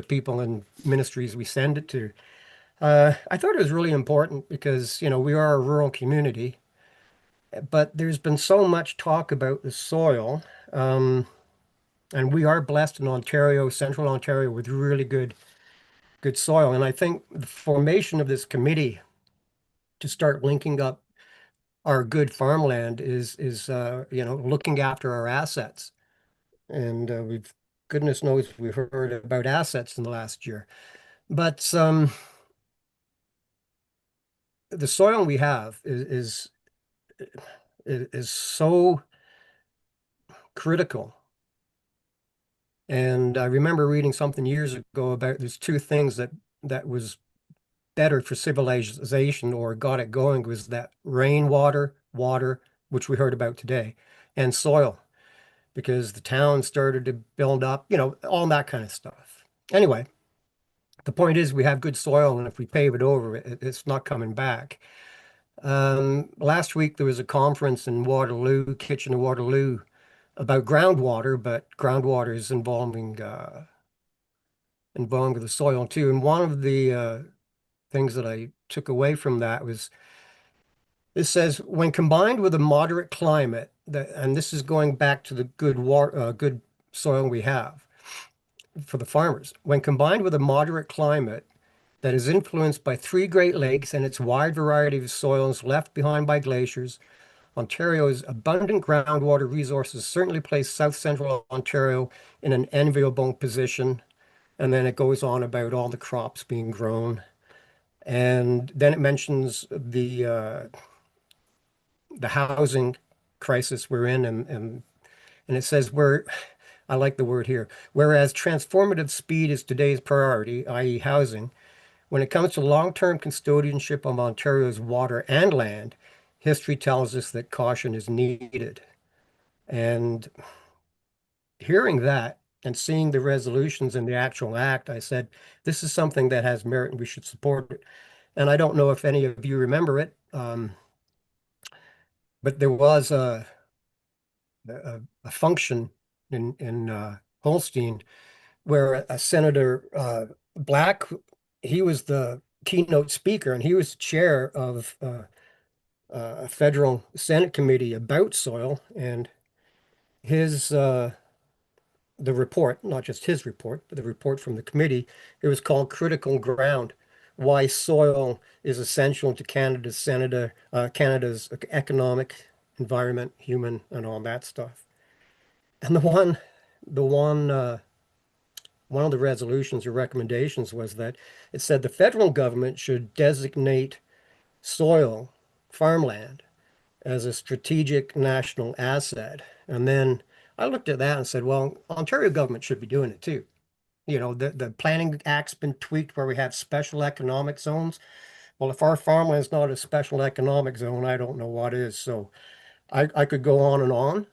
people and ministries we send it to. I thought it was really important because, we are a rural community, but there's been so much talk about the soil, and we are blessed in Ontario, central Ontario, with really good soil. And I think the formation of this committee to start linking up our good farmland is looking after our assets. And goodness knows we've heard about assets in the last year. But the soil we have is so critical. And I remember reading something years ago about there's two things that was better for civilization or got it going, was that rainwater, water, which we heard about today, and soil, because the town started to build up, all that kind of stuff. Anyway, the point is we have good soil, and if we pave it over, it's not coming back. Last week there was a conference in Waterloo, Kitchener-Waterloo, about groundwater, but groundwater is involving the soil too. And one of the things that I took away from that was, it says, when combined with a moderate climate, and this is going back to the good soil we have for the farmers, when combined with a moderate climate that is influenced by 3 Great Lakes and its wide variety of soils left behind by glaciers, Ontario's abundant groundwater resources certainly place South Central Ontario in an enviable position. And then it goes on about all the crops being grown. And then it mentions the housing crisis we're in, and it says, I like the word here, whereas transformative speed is today's priority, i.e. housing, when it comes to long-term custodianship of Ontario's water and land, history tells us that caution is needed. And hearing that and seeing the resolutions in the actual act, I said, this is something that has merit and we should support it. And I don't know if any of you remember it, but there was a function in Holstein where a Senator Black, he was the keynote speaker, and he was chair of a federal Senate committee about soil, and the report, not just his report, but the report from the committee, it was called Critical Ground: Why Soil is Essential to Canada's economic, environment, human, and all that stuff. And one of the resolutions or recommendations was that it said the federal government should designate soil, farmland, as a strategic national asset. And then I looked at that and said, well, Ontario government should be doing it too. The Planning Act's been tweaked where we have special economic zones. Well, if our farmland's not a special economic zone, I don't know what is. So I could go on and on,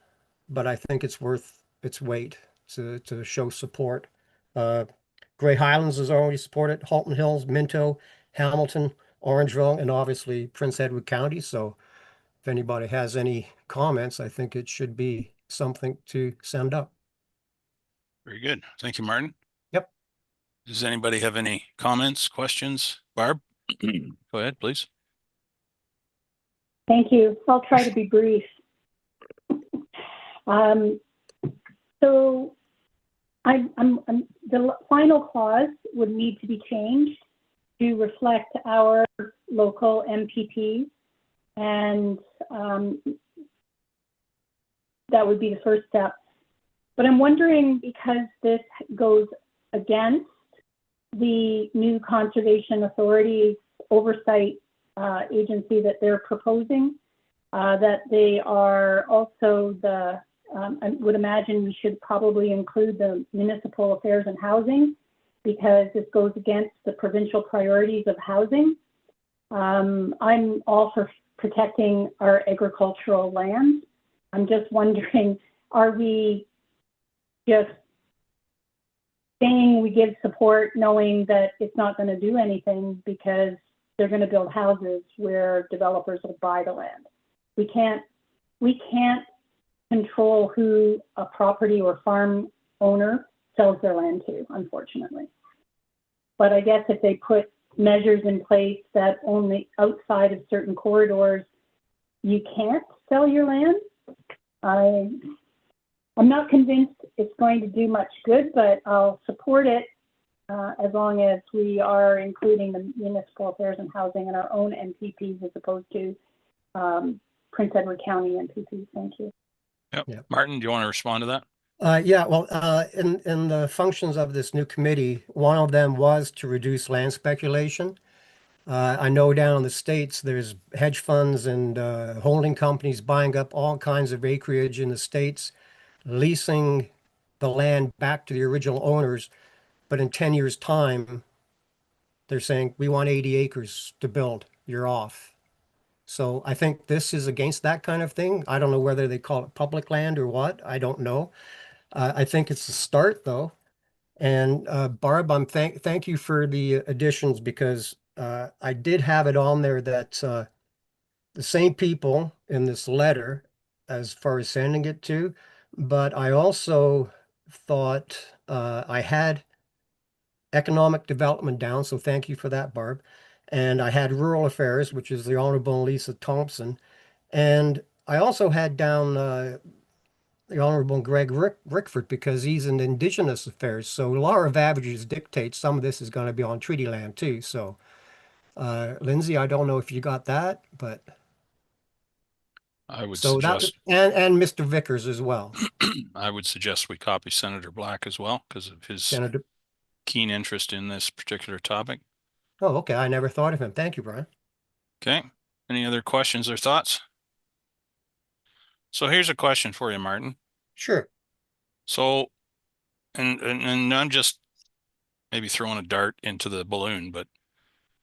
but I think it's worth its weight to show support. Grey Highlands has already supported, Halton Hills, Minto, Hamilton, Orangeville, and obviously Prince Edward County. So if anybody has any comments, I think it should be something to send up. Very good. Thank you, Martin. Yep. Does anybody have any comments, questions? Barb, go ahead, please. Thank you. I'll try to be brief. So the final clause would need to be changed to reflect our local MPPs, and that would be the first step. But I'm wondering, because this goes against the new Conservation Authority's oversight agency that they're proposing, that they are also I would imagine we should probably include the municipal affairs and housing, because this goes against the provincial priorities of housing. I'm all for protecting our agricultural land. I'm just wondering, are we just saying we give support knowing that it's not going to do anything because they're going to build houses where developers will buy the land? We can't control who a property or farm owner sells their land to, unfortunately. But I guess if they put measures in place that only outside of certain corridors, you can't sell your land, I'm not convinced it's going to do much good, but I'll support it as long as we are including the municipal affairs and housing and our own MPPs as opposed to Prince Edward County MPPs. Thank you. Yep. Martin, do you want to respond to that? Yeah, well, in the functions of this new committee, one of them was to reduce land speculation. I know down in the States, there's hedge funds and holding companies buying up all kinds of acreage in the States, leasing the land back to the original owners. But in 10 years' time, they're saying, we want 80 acres to build, you're off. So I think this is against that kind of thing. I don't know whether they call it public land or what. I don't know. I think it's a start, though. And Barb, thank you for the additions, because I did have it on there that the same people in this letter as far as sending it to, but I also thought I had economic development down, so thank you for that, Barb. And I had rural affairs, which is the Honorable Lisa Thompson. And I also had down the Honorable Greg Rickford, because he's in Indigenous affairs. So law of averages dictates some of this is going to be on treaty land too. So Lindsay, I don't know if you got that, but I would so suggest, and Mr. Vickers as well. I would suggest we copy Senator Black as well, because of his Senator. keen interest in this particular topic. Oh, okay. I never thought of him. Thank you, Brian. Okay. Any other questions or thoughts? So here's a question for you, Martin. Sure. So, and I'm just maybe throwing a dart into the balloon, but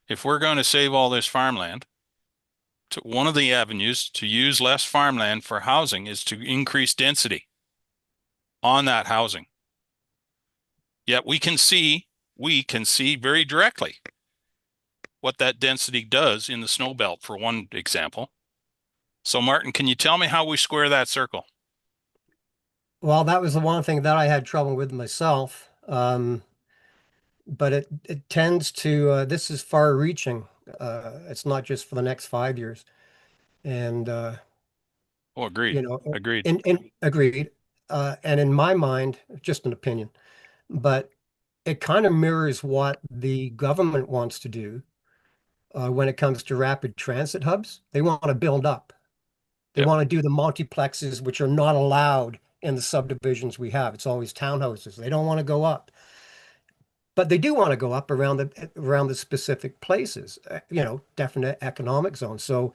if we're going to save all this farmland, one of the avenues to use less farmland for housing is to increase density on that housing. Yet we can see very directly what that density does in the snow belt, for one example. So Martin, can you tell me how we square that circle? Well, that was the one thing that I had trouble with myself. But it tends to, this is far reaching. It's not just for the next 5 years. And, oh, agreed. You know, agreed. And agreed. And in my mind, just an opinion, but it kind of mirrors what the government wants to do when it comes to rapid transit hubs. They want to build up. They want to do the multiplexes, which are not allowed in the subdivisions we have. It's always townhouses. They don't want to go up. But they do want to go up around the specific places, definite economic zones. So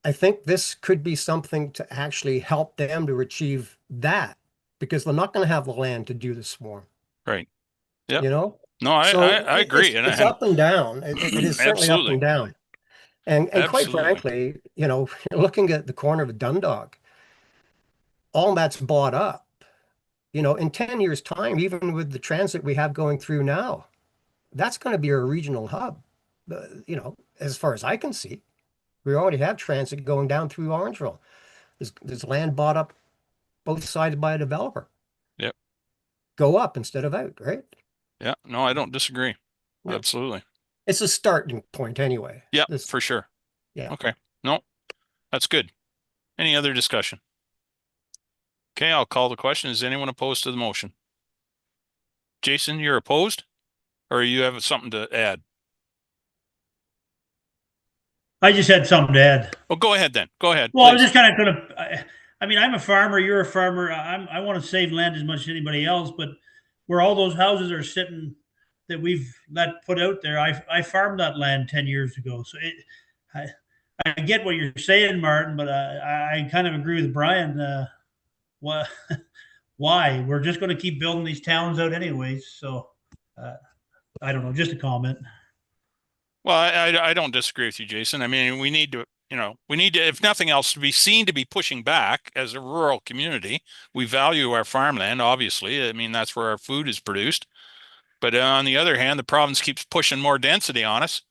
I think this could be something to actually help them to achieve that, because they're not going to have the land to do the swarm. Right. Yeah. No, I agree. It's up and down. It is certainly up and down. And quite frankly, looking at the corner of Dundalk, all that's bought up. In 10 years' time, even with the transit we have going through now, that's going to be a regional hub. As far as I can see, we already have transit going down through Orangeville. There's land bought up both sides by a developer. Yep. Go up instead of out, right? Yeah. No, I don't disagree. Yeah. Absolutely. It's a starting point anyway. Yeah, for sure. Yeah. Okay. No, that's good. Any other discussion? Okay, I'll call the question. Is anyone opposed to the motion? Jason, you're opposed? Or you have something to add? I just had something to add. Well, go ahead then. Go ahead. Well, I was just kind of going to, I mean, I'm a farmer, you're a farmer. I want to save land as much as anybody else, but where all those houses are sitting that we've put out there, I farmed that land 10 years ago. So I get what you're saying, Martin, but I kind of agree with Brian. What? Why? We're just going to keep building these towns out anyways. So I don't know. Just a comment. Well, I don't disagree with you, Jason. I mean, we need to, if nothing else, to be seen to be pushing back as a rural community. We value our farmland, obviously. I mean, that's where our food is produced. But on the other hand, the province keeps pushing more density on us.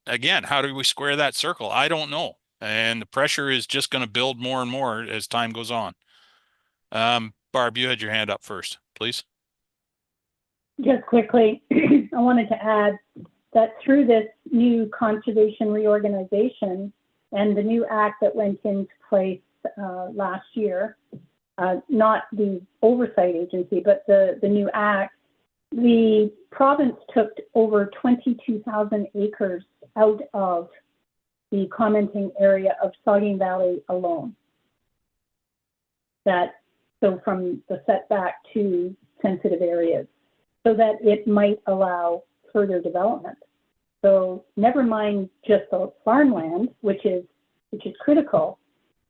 Again, how do we square that circle? I don't know. And the pressure is just going to build more and more as time goes on. Barb, you had your hand up first, please. Just quickly, I wanted to add that through this new conservation reorganization and the new act that went into place last year, not the oversight agency, but the new act, the province took over 22,000 acres out of the commenting area of Saugeen Valley alone. So from the setback to sensitive areas, so that it might allow further development. So never mind just the farmland, which is critical,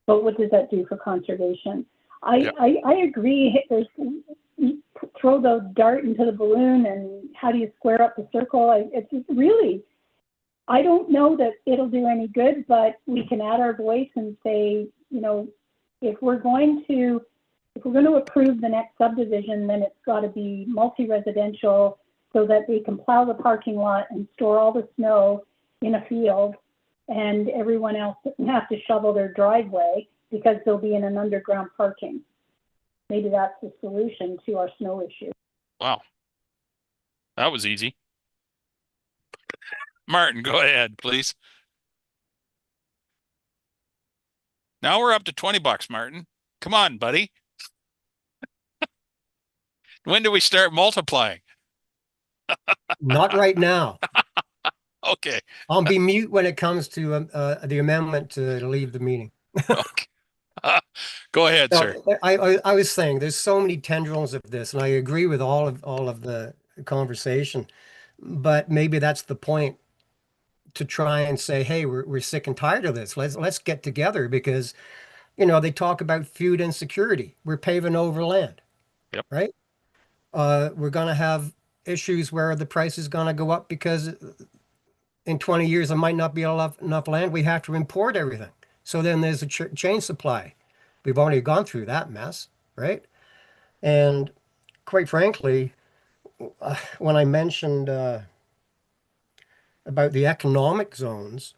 but what does that do for conservation? I agree. There's throw the dart into the balloon, and how do you square up the circle? It's just really, I don't know that it'll do any good, but we can add our voice and say, if we're going to approve the next subdivision, then it's got to be multi-residential so that they can plow the parking lot and store all the snow in a field, and everyone else doesn't have to shovel their driveway because they'll be in an underground parking. Maybe that's the solution to our snow issue. Wow. That was easy. Martin, go ahead, please. Now we're up to $20, Martin. Come on, buddy. When do we start multiplying? Not right now. Okay. I'll be mute when it comes to the amendment to leave the meeting. Okay. Go ahead, sir. I was saying there's so many tendrils of this, and I agree with all of the conversation, but maybe that's the point, to try and say, hey, we're sick and tired of this. Let's get together, because they talk about food insecurity. We're paving over land. Yep. Right? We're going to have issues where the price is going to go up because in 20 years there might not be enough land. We have to import everything. So then there's a chain supply. We've already gone through that mess, right? And quite frankly, when I mentioned about the economic zones,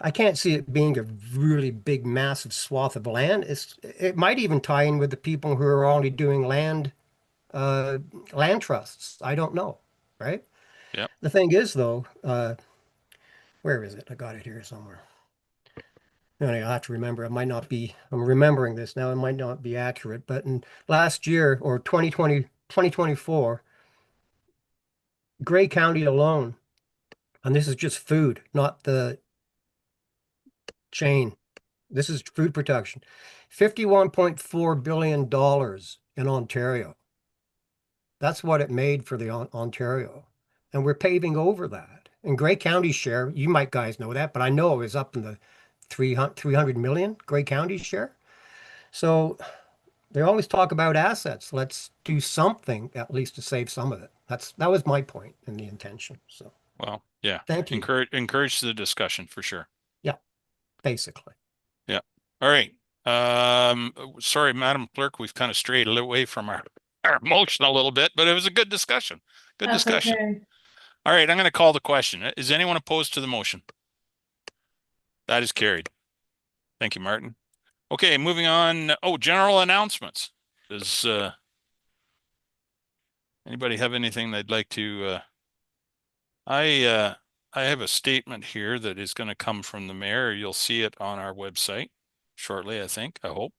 I can't see it being a really big, massive swath of land. It might even tie in with the people who are already doing land trusts. I don't know, right? Yeah. The thing is, though, where is it? I got it here somewhere. I have to remember. It might not be. I'm remembering this now. It might not be accurate, but in last year, or 2024, Grey County alone, and this is just food, not the chain. This is food production. $51.4 billion in Ontario. That's what it made for the Ontario. And we're paving over that. And Grey County's share, you might guys know that, but I know it was up in the 300 million, Grey County's share. So they always talk about assets. Let's do something at least to save some of it. That was my point and the intention. So, well, yeah. Thank you. Encourage the discussion for sure. Yeah, basically. Yeah. All right. Sorry, Madam Clerk, we've kind of strayed away from our motion a little bit, but it was a good discussion. Good discussion. Okay. All right, I'm going to call the question. Is anyone opposed to the motion? That is carried. Thank you, Martin. Okay, moving on. Oh, general announcements. Does anybody have anything they'd like to? I have a statement here that is going to come from the mayor. You'll see it on our website shortly, I think, I hope.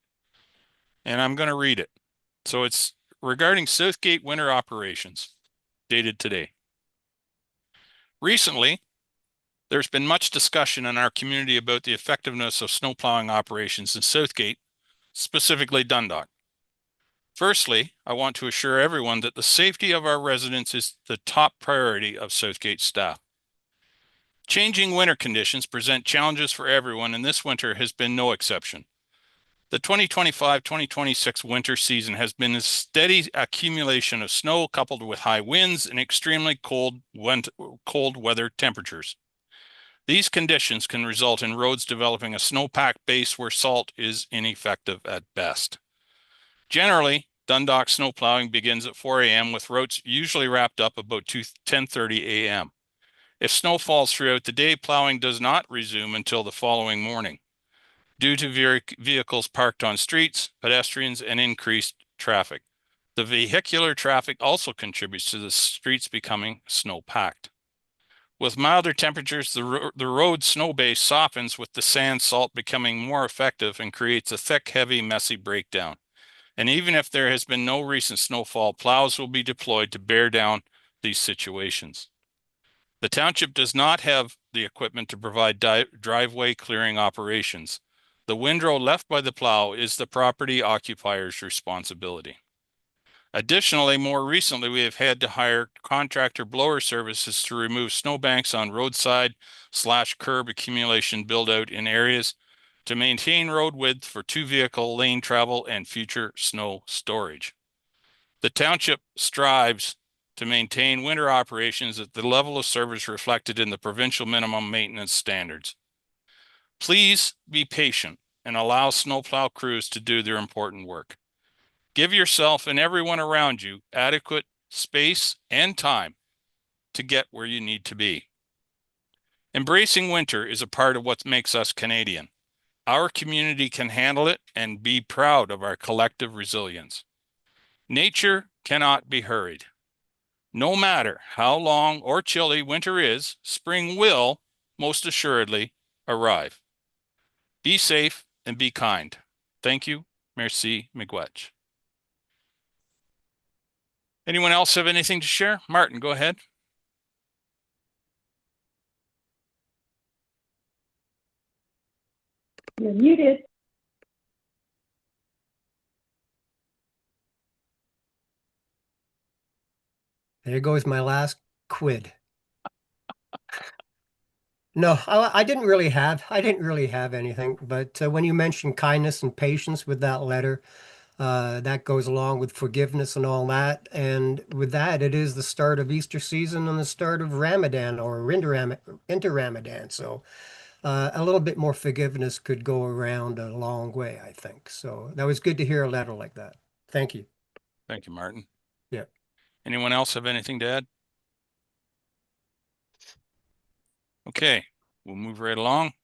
And I'm going to read it. So it's regarding Southgate winter operations, dated today. Recently, there's been much discussion in our community about the effectiveness of snowplowing operations in Southgate, specifically Dundalk. Firstly, I want to assure everyone that the safety of our residents is the top priority of Southgate staff. Changing winter conditions present challenges for everyone, and this winter has been no exception. The 2025-2026 winter season has been a steady accumulation of snow coupled with high winds and extremely cold weather temperatures. These conditions can result in roads developing a snowpack base where salt is ineffective at best. Generally, Dundalk snow plowing begins at 4 a.m. with routes usually wrapped up about 10:30 a.m. If snow falls throughout the day, plowing does not resume until the following morning. Due to vehicles parked on streets, pedestrians, and increased traffic. The vehicular traffic also contributes to the streets becoming snow-packed. With milder temperatures, the road snow base softens with the sand salt becoming more effective and creates a thick, heavy, messy breakdown. And even if there has been no recent snowfall, plows will be deployed to bear down these situations. The township does not have the equipment to provide driveway clearing operations. The windrow left by the plow is the property occupier's responsibility. Additionally, more recently, we have had to hire contractor blower services to remove snowbanks on roadside/curb accumulation build-out in areas to maintain road width for 2-vehicle lane travel and future snow storage. The township strives to maintain winter operations at the level of service reflected in the provincial minimum maintenance standards. Please be patient and allow snowplow crews to do their important work. Give yourself and everyone around you adequate space and time to get where you need to be. Embracing winter is a part of what makes us Canadian. Our community can handle it and be proud of our collective resilience. Nature cannot be hurried. No matter how long or chilly winter is, spring will, most assuredly, arrive. Be safe and be kind. Thank you. Merci, miigwech. Anyone else have anything to share? Martin, go ahead. You're muted. There goes my last quid. No, I didn't really have anything, but when you mentioned kindness and patience with that letter, that goes along with forgiveness and all that. And with that, it is the start of Easter season and the start of Ramadan or into Ramadan. So a little bit more forgiveness could go around a long way, I think. So that was good to hear a letter like that. Thank you. Thank you, Martin. Yeah. Anyone else have anything to add? Okay, we'll move right along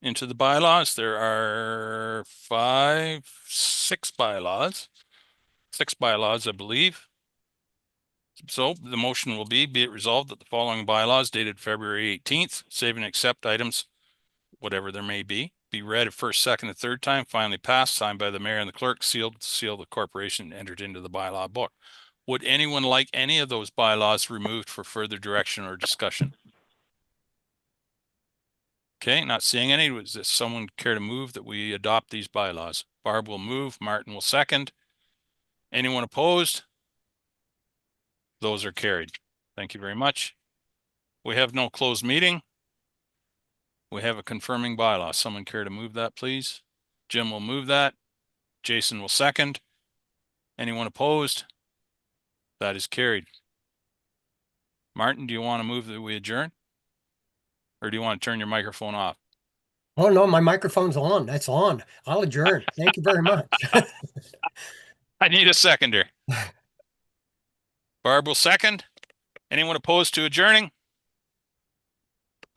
into the bylaws. There are 6 bylaws. 6 bylaws, I believe. So the motion will be it resolved that the following bylaws dated February 18th, save and accept items, whatever there may be read a first, second, and third time, finally passed, signed by the mayor and the clerk, sealed the corporation, and entered into the bylaw book. Would anyone like any of those bylaws removed for further direction or discussion? Okay, not seeing any. Does someone care to move that we adopt these bylaws? Barb will move, Martin will second. Anyone opposed? Those are carried. Thank you very much. We have no closed meeting. We have a confirming bylaw. Someone care to move that, please? Jim will move that. Jason will second. Anyone opposed? That is carried. Martin, do you want to move that we adjourn? Or do you want to turn your microphone off? Oh, no, my microphone's on. That's on. I'll adjourn. Thank you very much. I need a seconder. Barb will second. Anyone opposed to adjourning?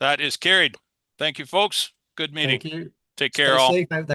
That is carried. Thank you, folks. Good meeting. Thank you. Take care, Stay all. safe out there.